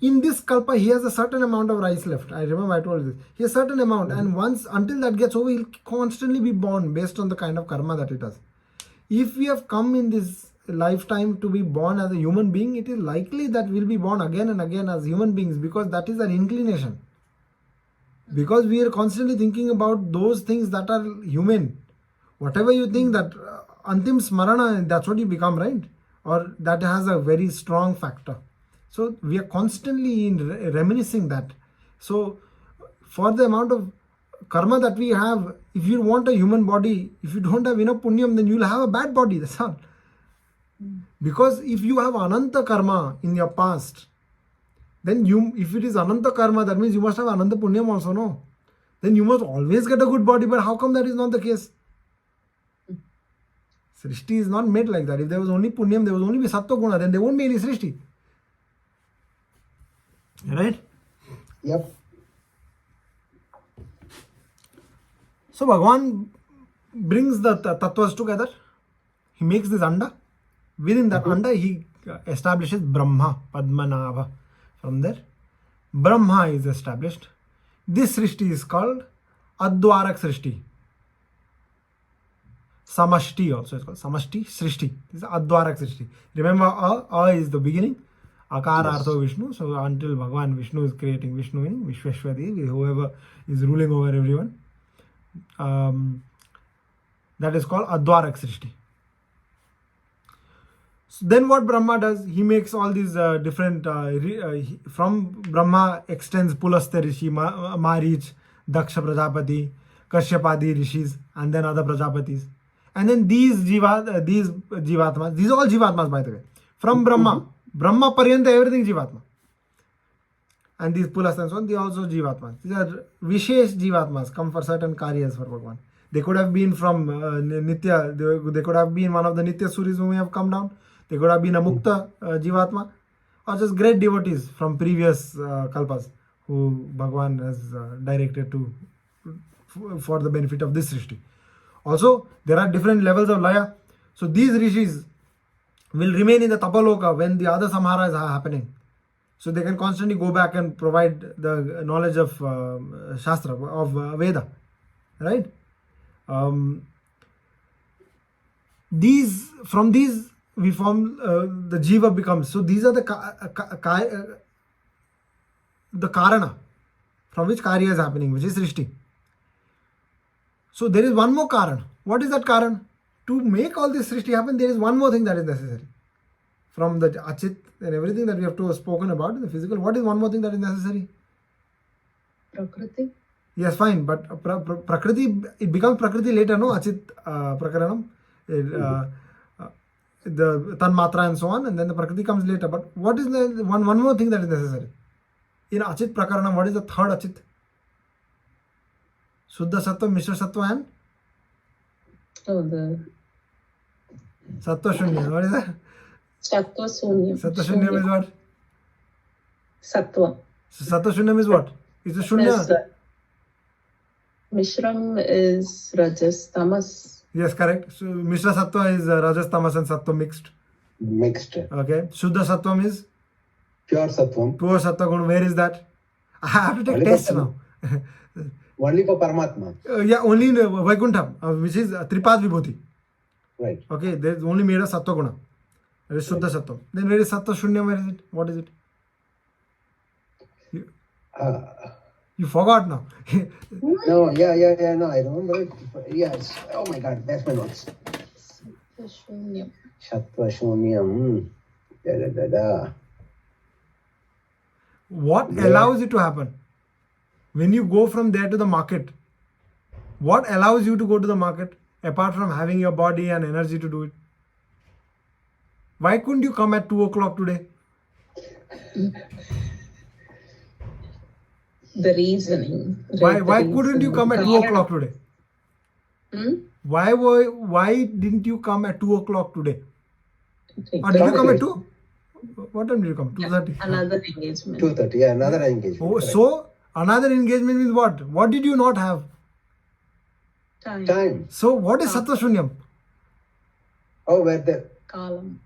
In this Kalpa, he has a certain amount of rice left. I remember I told you this. He has a certain amount, and once, until that gets over, he'll constantly be born based on the kind of karma that he does. If we have come in this lifetime to be born as a human being, it is likely that we'll be born again and again as human beings, because that is our inclination. Because we are constantly thinking about those things that are human. Whatever you think that Antim Smarana, that's what you become, right? Or that has a very strong factor. So we are constantly reminiscing that. So for the amount of karma that we have, if you want a human body, if you don't have enough punyam, then you'll have a bad body. That's all. Because if you have ananta karma in your past, then if it is ananta karma, that means you must have ananta punyam also, no? Then you must always get a good body. But how come that is not the case? Srishti is not made like that. If there was only punyam, there would only be sattva guna, then there won't be any srishti. Right? Yep. So Bhagavan brings the tattvas together. He makes this anda. Within that anda, he establishes Brahma, Padmanabha. From there, Brahma is established. This Srishti is called Adwarak Srishti. Samashti also is called Samashti Srishti. This is Adwarak Srishti. Remember, A is the beginning. Akara Artho Vishnu. So until Bhagavan Vishnu is creating Vishnu in Vishweshwari, whoever is ruling over everyone. That is called Adwarak Srishti. So then what Brahma does, he makes all these different, from Brahma extends Pulastya Rishi, Marich, Daksha Prajapati, Kashyapadi Rishis, and then other Prajapatis. And then these Jivatmas, these are all Jivatmas, by the way. From Brahma, Brahma Paryanta, everything Jivatma. And these Pulastya and so on, they are also Jivatmas. These are Vishesh Jivatmas, come for certain karyas for Bhagavan. They could have been from Nitya, they could have been one of the Nitya Suris who may have come down. They could have been a Mukta Jivatma, or just great devotees from previous Kalpas who Bhagavan has directed to for the benefit of this Srishti. Also, there are different levels of Laya. So these Rishis, will remain in the Tapaloka when the other samharas are happening. So they can constantly go back and provide the knowledge of Shastra, of Veda. Right? From these we form the Jiva becomes. So these are the Karana from which Karya is happening, which is Srishti. So there is one more Karan. What is that Karan? To make all this Srishti happen, there is one more thing that is necessary. From the Achit and everything that we have spoken about in the physical, what is one more thing that is necessary? Prakriti. Yes, fine, but Prakriti, it becomes Prakriti later, no? Achit Prakaranam, the Tanmatra and so on, and then the Prakriti comes later. But what is the one more thing that is necessary? In Achit Prakaranam, what is the third Achit? Shuddha Sattva, Mishra Sattva and? Oh, the Sattva Shunya. What is that? Sattva Shunyam. Sattva Shunyam is what? Sattva. So Sattva Shunyam is what? It's a Shunya. Mishram is Rajas, Tamas. Yes, correct. So Mishra Sattva is Rajas, Tamas and Sattva mixed. Mixed. Okay. Shuddha Sattvam is? Pure Sattvam. Pure Sattva Guna. Where is that? I have to take Only tests for now. Only for Paramatma. Yeah, only in Vaikuntha, which is Tripad Vibhuti. Right. Okay, there is only made of Sattva Guna. That is Shuddha Sattvam. Then where is Sattva Shunyam? Where is it? What is it? You forgot now. No, yeah, no, I remember it. Yes. Oh my God, that's my notes. Shunyam. Sattva Shunyam. What allows it to happen? When you go from there to the market, what allows you to go to the market apart from having your body and energy to do it? Why couldn't you come at 2 o'clock today? The reasoning. Why couldn't you come at 2 o'clock today? Why didn't you come at 2 o'clock today? Or did you come at 2? What time did you come? 2:30. Another engagement. 2:30, yeah, another engagement. Oh, correct. so another engagement means what? What did you not have? Time. So what is Sattva Shunyam? Oh, where the Kalam.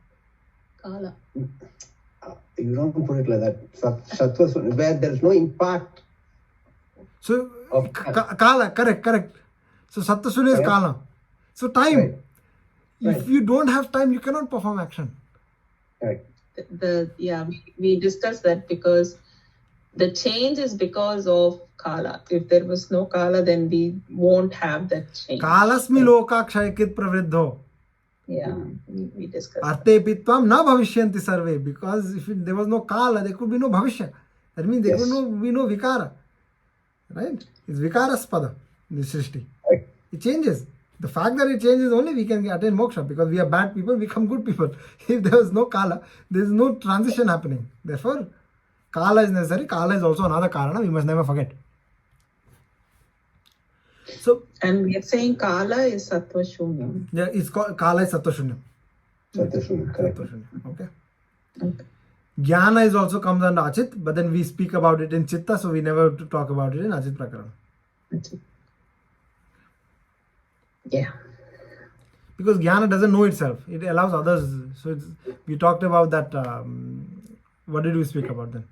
Kala. you don't put it like that. Sattva Shunyam, where there is no impact. So Of Kala, correct. So Sattva Shunya is Right. Kala. So time. Right. If Right. you don't have time, you cannot perform action. Correct. We discussed that because the change is because of Kala. If there was no Kala, then we won't have that change. Kalasmi loka kshayakit pravriddho. Yeah, we discussed. Arte pitvam na bhavishyanti sarve. Because if there was no Kala, there could be no bhavishya. That means there Yes. could be no vikara. Right? It's vikaraspada, the Srishti. Right. It changes. The fact that it changes only we can attain moksha, because we are bad people, we become good people. If there is no Kala, there is no transition happening. Therefore, Kala is necessary. Kala is also another Karana, we must never forget. So, And we are saying Kala is Sattva Shunyam. yeah, it's called Kala is Sattva Shunyam. Sattva Shunyam, correct. Sattva Shunyam. Okay. Okay. Jnana is also comes under Achit, but then we speak about it in Chitta, so we never talk about it in Achit Prakaran. Yeah. Because Jnana doesn't know itself, it allows others. So we talked about that. What did we speak about then?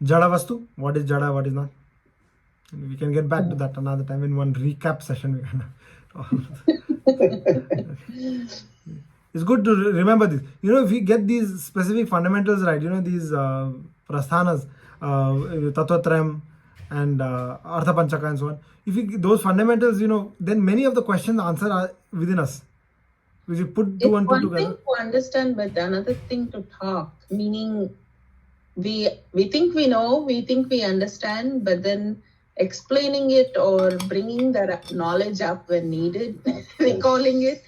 Jada Vastu, what is Jada, what is not? We can get back to that another time in one recap session. It's good to remember this. If we get these specific fundamentals right, these prasthanas, Tattwa Trayam and Artha Panchaka and so on. If we those fundamentals, then many of the questions answer are within us. If you put two and two One together. thing to understand, but another thing to talk. Meaning, we think we know, we think we understand, but then explaining it or bringing that knowledge up when needed, recalling it,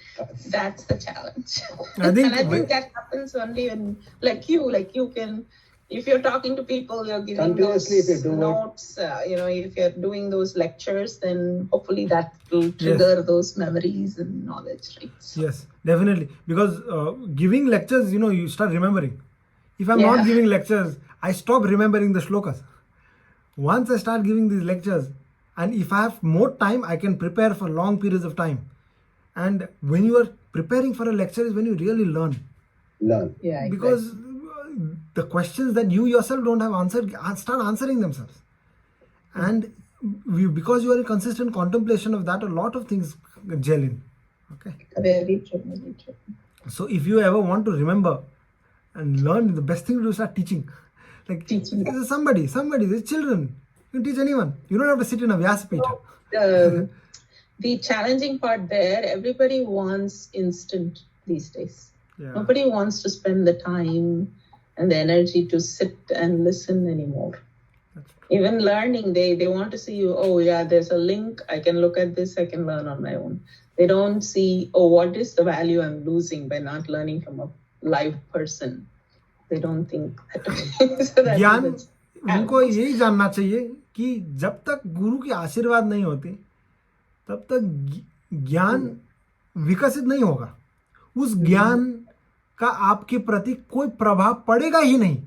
that's the challenge. I think and I think that happens only when, like you can, if you're talking to people, you're giving those Continuously, if you do it. notes, if you're doing those lectures, then hopefully that will trigger those memories and knowledge, right? Yes, definitely. Because giving lectures, you start remembering. If I'm not giving lectures, I stop remembering the shlokas. Once I start giving these lectures, and if I have more time, I can prepare for long periods of time. And when you are preparing for a lecture is when you really learn. Learn. Yeah, Because the questions that you yourself don't have answered, start answering themselves. And because you are in consistent contemplation of that, a lot of things gel in. Okay. very true, very true. So if you ever want to remember and learn, the best thing to do is start teaching. Like Teaching. somebody, the children. You can teach anyone. You don't have to sit in a Vyasapita. The challenging part there, everybody wants instant these days. Yeah. Nobody wants to spend the time and the energy to sit and listen anymore. That's true. Even learning, they want to see you, oh yeah, there's a link, I can look at this, I can learn on my own. They don't see, oh, what is the value I'm losing by not learning from a live person. They don't think that way. So that ज्ञान is उनको यही जानना चाहिए कि जब तक गुरु की आशीर्वाद नहीं होती तब तक ज्ञान विकसित नहीं होगा. उस ज्ञान का आपके प्रति कोई प्रभाव पड़ेगा ही नहीं.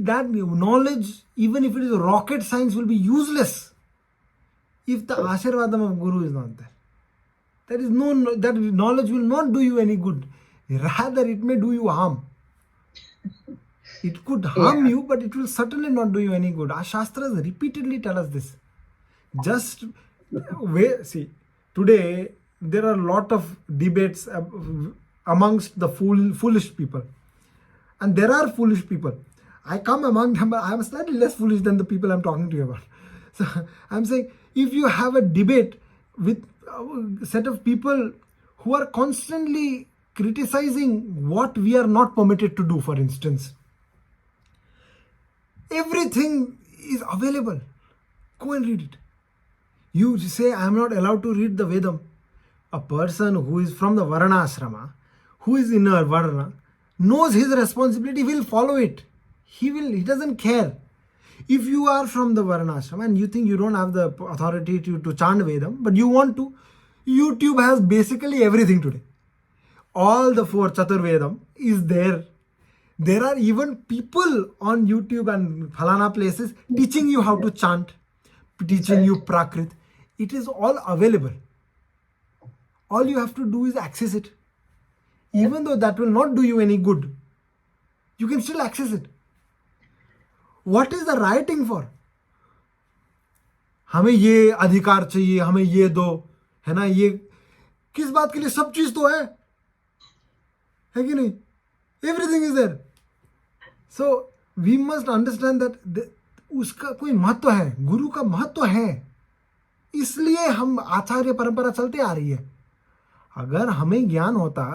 That knowledge, even if it is rocket science, will be useless if the Ashirvadam of Guru is not there. There is no, that knowledge will not do you any good. Rather, it may do you harm. It could harm you, but it will certainly not do you any good. Our Shastras repeatedly tell us this. Just see, today there are a lot of debates amongst the foolish people. And there are foolish people. I come among them, but I am slightly less foolish than the people I'm talking to you about. So I'm saying, if you have a debate with a set of people who are constantly criticizing what we are not permitted to do, for instance, everything is available. Go and read it. You say, I am not allowed to read the Vedam. A person who is from the Varna Ashrama, who is in a Varna, knows his responsibility, will follow it. He doesn't care. If you are from the Varna Ashrama and you think you don't have the authority to chant Vedam, but you want to, YouTube has basically everything today. All the 4 Chatur Vedam is there. There are even people on YouTube and Phalana places teaching you how to chant, teaching you Prakrit. It is all available. All you have to do is access it. Even though that will not do you any good, you can still access it. What is the rioting for? हमें ये अधिकार चाहिए, हमें ये दो, है ना? ये किस बात के लिए? सब चीज तो है कि नहीं? Everything is there. So we must understand that उसका कोई महत्व है, गुरु का महत्व है, इसलिए हम आचार्य परंपरा चलते आ रही है. अगर हमें ज्ञान होता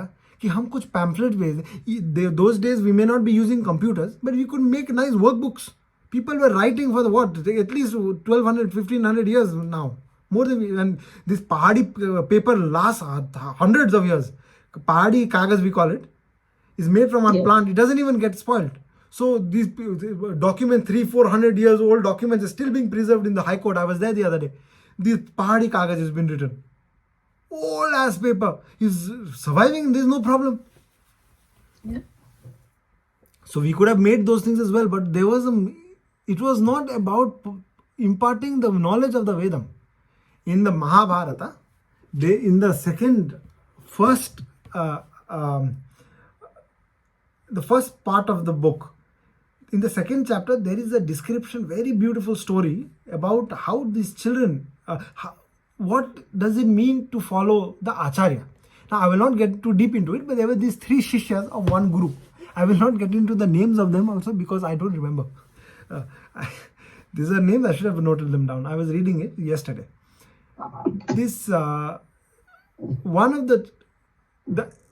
कि हम कुछ पैम्फलेट भेज, those days we may not be using computers, but we could make nice workbooks. People were writing for at least 1200, 1500 years now. More than, and this Pahadi paper lasts hundreds of years. Pahadi kagas we call it, is made from one plant. It doesn't even get spoiled. So these document 300-400 years old documents are still being preserved in the High Court. I was there the other day. This Pahadi kagas has been written. Old ass paper is surviving. There's no problem. Yeah. So we could have made those things as well, but it was not about imparting the knowledge of the Vedam. In the Mahabharata, in the first part of the book, in the second chapter, there is a description, very beautiful story about how these children, what does it mean to follow the Acharya. Now, I will not get too deep into it, but there were these 3 Shishyas of one group. I will not get into the names of them also because I don't remember. These are names, I should have noted them down. I was reading it yesterday. This, one of the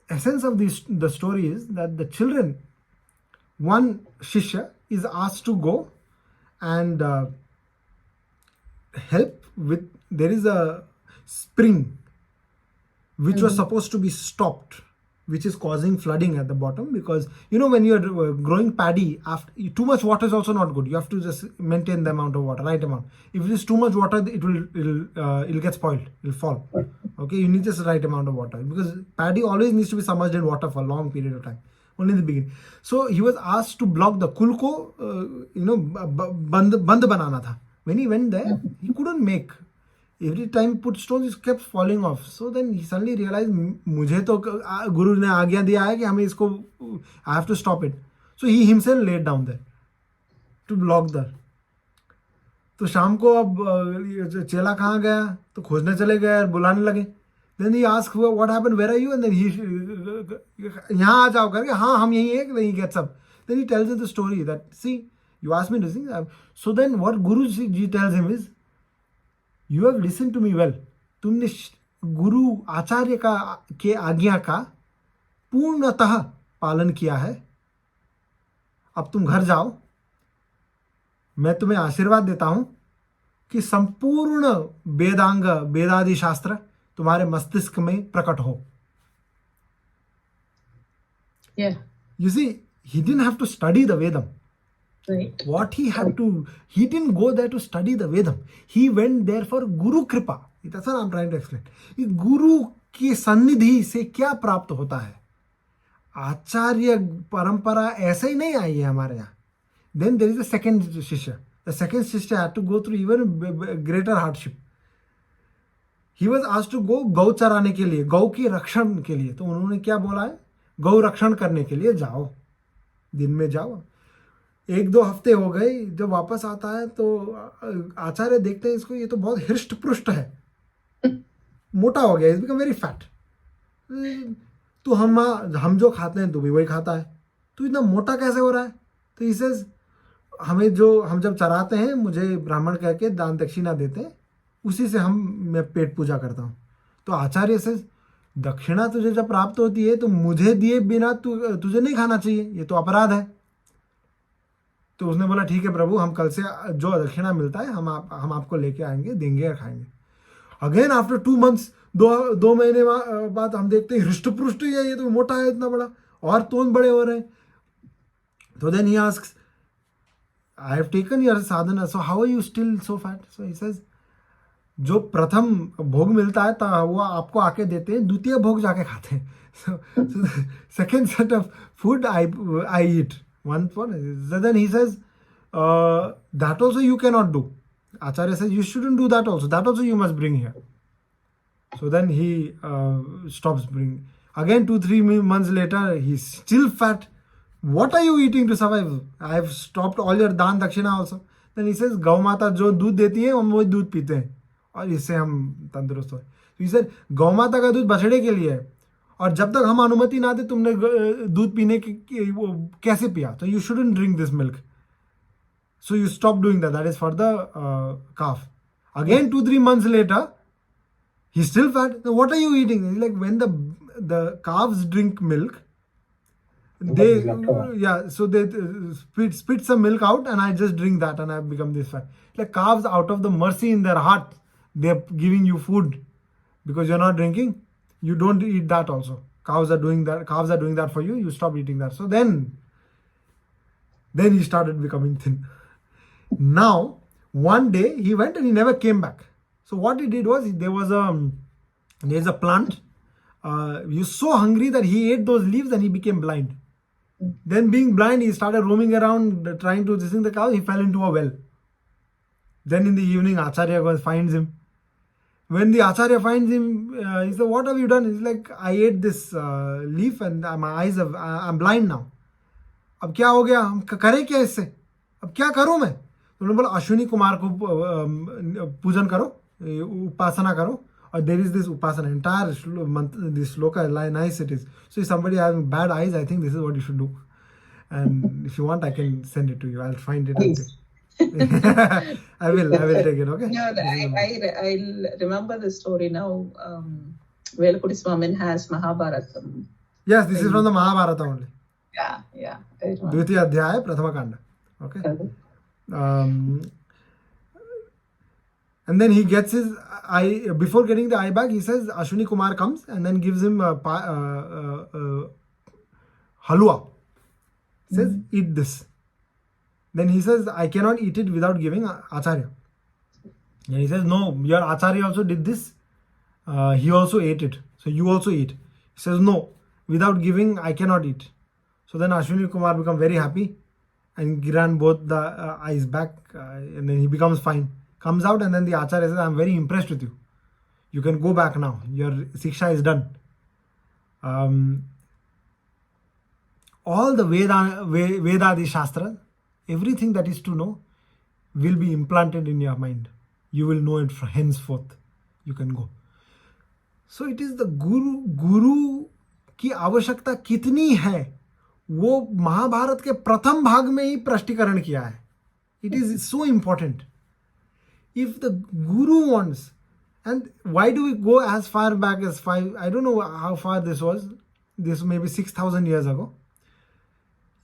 essence of the story is that the children, one Shishya is asked to go and help with, there is a spring which was supposed to be stopped, which is causing flooding at the bottom, because when you're growing paddy, after too much water is also not good. You have to just maintain the amount of water, right amount. If it is too much water, it'll get spoiled, it'll fall. Okay, you need just the right amount of water, because paddy always needs to be submerged in water for a long period of time, only in the beginning. So he was asked to block the kulko, band banana tha. When he went there, he couldn't make. Every time he put stones, it kept falling off. So then he suddenly realized, मुझे तो गुरु ने आज्ञा दिया है कि हमें इसको, I have to stop it. So he himself laid down there to block that. तो शाम को अब चेला कहाँ गया, तो खोजने चले गए और बुलाने लगे. Then he asked, what happened, where are you? And then he, यहाँ आ जाओ करके, हाँ हम यहीं हैं. Then he gets up. Then he tells him the story that, see, you asked me to sing. So then what Guru Ji tells him is, you have listened to me well. तुमने गुरु आचार्य का के आज्ञा का पूर्णतः पालन किया है. अब तुम घर जाओ. मैं तुम्हें आशीर्वाद देता हूं कि संपूर्ण वेदांग वेदादि शास्त्र तुम्हारे मस्तिष्क में प्रकट हो. Yeah. You see, he didn't have to study the Vedam. Right. What he had to, he didn't go there to study the Vedam. He went there for Guru Kripa. That's what I'm trying to explain. गुरु की सन्निधि से क्या प्राप्त होता है? आचार्य परंपरा ऐसे ही नहीं आई है हमारे यहाँ. Then there is the second Shishya. The second Shishya had to go through even greater hardship. He was asked to go गौ चराने के लिए, गौ की रक्षण के लिए. तो उन्होंने क्या बोला है? गौ रक्षण करने के लिए जाओ, दिन में जाओ. 1-2 हफ्ते हो गए. जब वापस आता है तो आचार्य देखते हैं इसको, ये तो बहुत हृष्ट पुष्ट है, मोटा हो गया. Is become very fat. तो हम जो खाते हैं तो भी वही खाता है, तो इतना मोटा कैसे हो रहा है? तो इसे हम जब चराते हैं, मुझे ब्राह्मण कह के दान दक्षिणा देते हैं, उसी से मैं पेट पूजा करता हूँ. तो आचार्य से, दक्षिणा तुझे जब प्राप्त होती है तो मुझे दिए बिना तुझे नहीं खाना चाहिए, ये तो अपराध है. तो उसने बोला ठीक है प्रभु, हम कल से जो दक्षिणा मिलता है हम आपको लेके आएंगे, देंगे और खाएंगे. अगेन आफ्टर 2 months, 2 महीने बाद हम देखते हैं हृष्ट पुष्ट ही है, ये तो मोटा है इतना बड़ा, और तोन बड़े हो रहे हैं. तो then he asks, I have taken your sadhana, so how are you still so fat? So he says, जो प्रथम भोग मिलता है तो वो आपको आके देते हैं, द्वितीय भोग जाके खाते हैं. Second set of food I eat. One for, then he says, that also you cannot do. Acharya says, you shouldn't do that also. That also you must bring here. So then he stops bringing. Again 2-3 months later, he's still fat. What are you eating to survive? I have stopped all your दान दक्षिणा also. Then he says, गौ माता जो दूध देती है हम वही दूध पीते हैं और इससे हम तंदुरुस्त हो. So he said, गौ माता का दूध बछड़े के लिए है, और जब तक हम अनुमति ना दे तुमने दूध पीने की वो कैसे पिया? तो you shouldn't drink this milk. So you stop doing that is for the calf. Again 2-3 months later, he still fat. So what are you eating? It's like when the calves drink milk, so they spit some milk out, and I just drink that, and I have become this fat. Like calves, out of the mercy in their heart, they're giving you food because you're not drinking. You don't eat that also. Cows are doing that for you. You stop eating that. So then he started becoming thin. Now, one day he went and he never came back. So what he did was, there's a plant. He was so hungry that he ate those leaves and he became blind. Then being blind, he started roaming around trying to listen to the cow. He fell into a well. Then in the evening, Acharya finds him. When the Acharya finds him, he said, what have you done? He's like, I ate this leaf and my eyes I'm blind now. अब क्या हो गया? हम करें क्या इससे? अब क्या करूं मैं? तो उन्होंने बोला, अश्विनी कुमार को पूजन करो, उपासना करो. और there is this upasana, entire this shloka, nice it is. So if somebody has bad eyes, I think this is what you should do. And if you want, I can send it to you. I'll find it. I will take it, okay? No, I remember the story now. Velapudi Swamin has Mahabharatam. Yes, this is from the Mahabharata only. Yeah. I remember. Dvitiya Adhyaya, Prathama Kanda. Okay. And then he gets his eye, before getting the eye back, he says, Ashwini Kumar comes and then gives him halwa. Says, eat this. Then he says, I cannot eat it without giving Acharya. And he says, no, your Acharya also did this. He also ate it. So you also eat. He says, no, without giving, I cannot eat. So then Ashwini Kumar becomes very happy and grant both the eyes back, and then he becomes fine. comes out, and then the Acharya says, I'm very impressed with you. You can go back now. Your Siksha is done. All the Vedadi Shastra, everything that is to know will be implanted in your mind. You will know it from henceforth. You can go. So it is the Guru की आवश्यकता कितनी है वो महाभारत के प्रथम भाग में ही प्रष्टीकरण किया है. It is so important. If the Guru wants, and why do we go as far back as I don't know how far this was. This may be 6,000 years ago.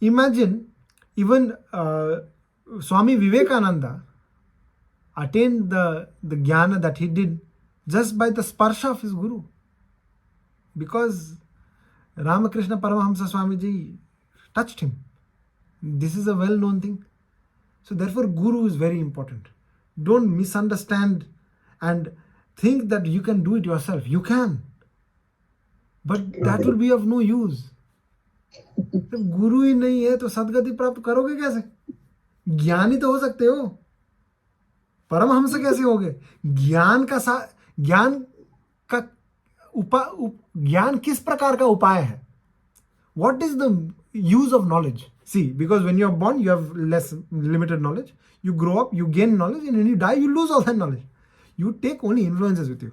Imagine even Swami Vivekananda attained the jnana that he did just by the sparsha of his Guru. Because Ramakrishna Paramahamsa Swamiji touched him. This is a well-known thing. So therefore Guru is very important. Don't misunderstand and think that you can do it yourself. You can. But that will be of no use. जब गुरु ही नहीं है तो सदगति प्राप्त करोगे कैसे? ज्ञानी तो हो सकते हो, परमहंस कैसे होगे? ज्ञान किस प्रकार का उपाय है? What is the use of knowledge? See, because when you are born, you have limited knowledge. You grow up, you gain knowledge, and when you die, you lose all that knowledge. You take only influences with you.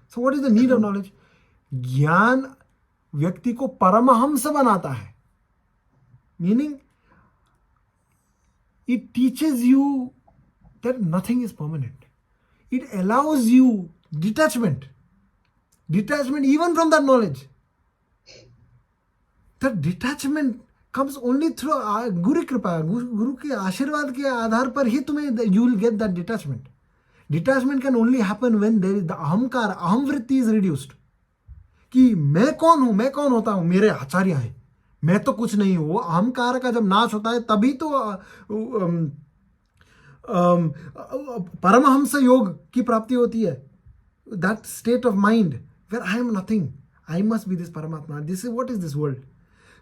So what is the need of knowledge? ज्ञान व्यक्ति को परमहंस बनाता है. Meaning, it teaches you that nothing is permanent. It allows you detachment even from that knowledge. That detachment comes only through Guru Kripa. Guru के आशीर्वाद के आधार पर ही तुम्हें you will get that detachment. Detachment can only happen when there is the ahamkar, ahamvritti is reduced. कि मैं कौन हूं, मैं कौन होता हूं, मेरे आचार्य हैं, मैं तो कुछ नहीं हूं. वो अहंकार का जब नाश होता है तभी तो परमहंस योग की प्राप्ति होती है. That state of mind where I am nothing, I must be this Paramatma. This is what is this world.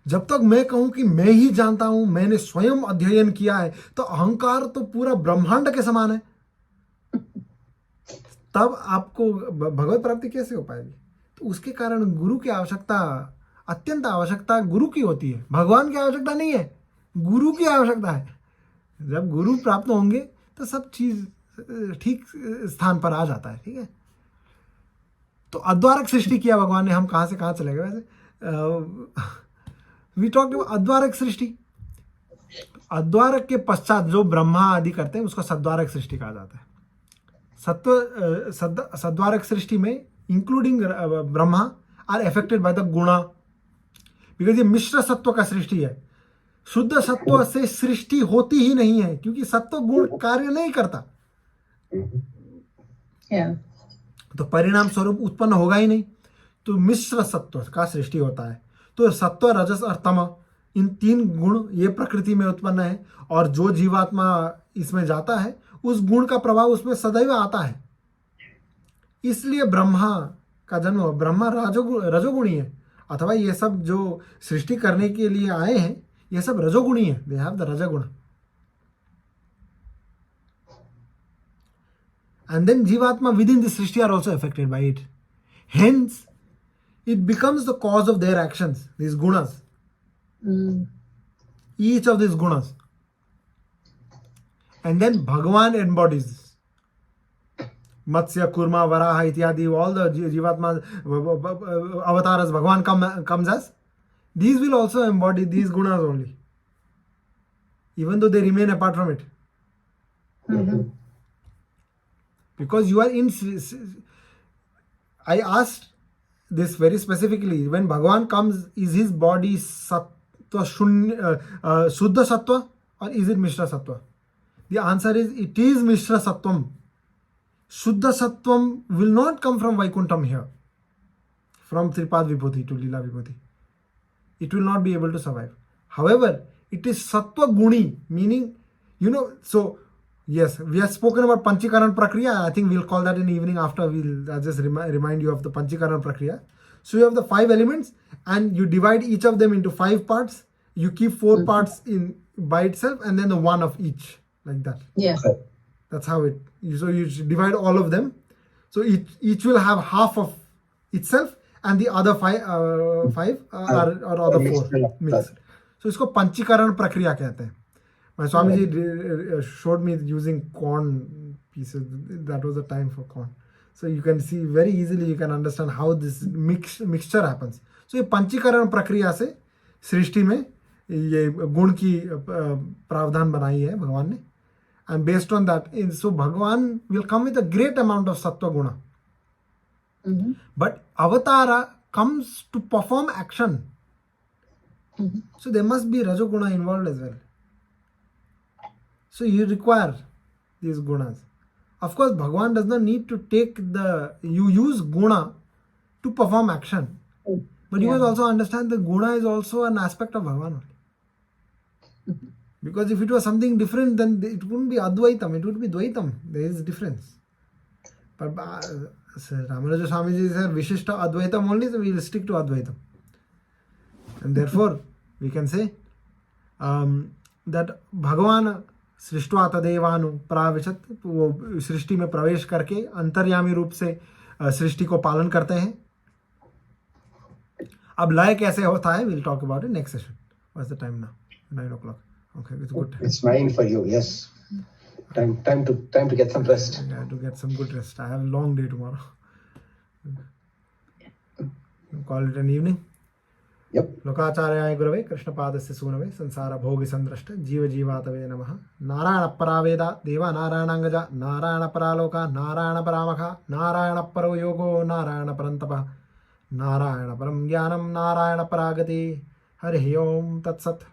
जब तक मैं कहूं कि मैं ही जानता हूं, मैंने स्वयं अध्ययन किया है, तो अहंकार तो पूरा ब्रह्मांड के समान है. तब आपको भगवत प्राप्ति कैसे हो पाएगी? तो उसके कारण गुरु की आवश्यकता, अत्यंत आवश्यकता गुरु की होती है. भगवान की आवश्यकता नहीं है, गुरु की आवश्यकता है. जब गुरु प्राप्त होंगे तो सब चीज ठीक स्थान पर आ जाता है. ठीक है. तो अद्वारक सृष्टि किया भगवान ने. हम कहां से कहां चले गए वैसे? वी टॉक्ड अबाउट अद्वारक सृष्टि. अद्वारक के पश्चात जो ब्रह्मा आदि करते हैं उसको सद्वारक सृष्टि कहा जाता है. सद्वारक सृष्टि में including Brahma are affected by the guna, because ये मिश्र सत्व का सृष्टि है. शुद्ध सत्व से सृष्टि होती ही नहीं है, क्योंकि सत्व गुण कार्य नहीं करता. तो परिणाम स्वरूप उत्पन्न होगा ही नहीं. तो मिश्र सत्व का सृष्टि होता है. तो सत्व, रजस और तम, इन तीन गुण ये प्रकृति में उत्पन्न है. और जो जीवात्मा इसमें जाता है उस गुण का प्रभाव उसमें सदैव आता है. इसलिए ब्रह्मा का जन्म, ब्रह्मा रजोगुणी है, अथवा ये सब जो सृष्टि करने के लिए आए हैं ये सब रजोगुणी है. They have the rajguna. And then Jivatma within the Srishti are also affected by it. Hence, it becomes the cause of their actions, these gunas. Each of these gunas. And then Bhagavan embodies. Matsya, Kurma, Varaha, Ityadi, all the Jivatma avatars Bhagavan comes as. These will also embody these gunas only. Even though they remain apart from it. Because you are in. I asked this very specifically. When Bhagavan comes, is his body sattva Shuddha Sattva or is it Mishra Sattva? The answer is it is Mishra Sattvam. Shuddha Sattvam will not come from Vaikuntham here, from Tripad Vibhuti to Lila Vibhuti. It will not be able to survive. However, it is Sattva Guni, meaning, so yes, we have spoken about Panchikaran Prakriya. I think we'll call that in the evening after. I'll just remind you of the Panchikaran Prakriya. So you have the 5 elements and you divide each of them into 5 parts. You keep 4 parts in by itself and then the 1 of each, like that. Yes. That's how it. So you divide all of them. So each will have half of itself, and the other five or other four mixed. So इसको पंचीकरण प्रक्रिया कहते हैं. My Swamiji showed me using corn pieces. That was the time for corn. So you can see very easily, you can understand how this mixture happens. So ये पंचीकरण प्रक्रिया से सृष्टि में ये गुण की प्रावधान बनाई है भगवान ने. And based on that, so Bhagavan will come with a great amount of sattva guna. But avatara comes to perform action. So there must be rajoguna involved as well. So you require these gunas. Of course, Bhagavan does not need to take you use guna to perform action. But you must also understand that guna is also an aspect of Bhagavan. Because if it was something different, then it wouldn't be Advaitam, it would be Dvaitam. There is difference. But Ramaraja Swamiji said Vishishta Advaitam only, so we will stick to Advaitam. And therefore, we can say that Bhagavan सृष्टवा तदेवानु प्राविशत, वो सृष्टि में प्रवेश करके अंतर्यामी रूप से सृष्टि को पालन करते हैं. अब लय कैसे होता है, we'll talk about it next session. What's the time now? 9 o'clock. Okay, it's good. It's 9 for you, yes. Time to get some rest. I have to get some good rest. I have a long day tomorrow. Call it an evening. Yep. लोकाचार्याय गुरवे कृष्णपादस्य सूनवे संसार भोगि संदृष्ट जीव जीवातवे नमः. नारायण परावेदा देवा नारायणांगजा नारायण परालोका नारायण परामखा नारायण परो योगो नारायण परंतपः नारायण परम ज्ञानम नारायण परागति. हरि ओम तत्सत्.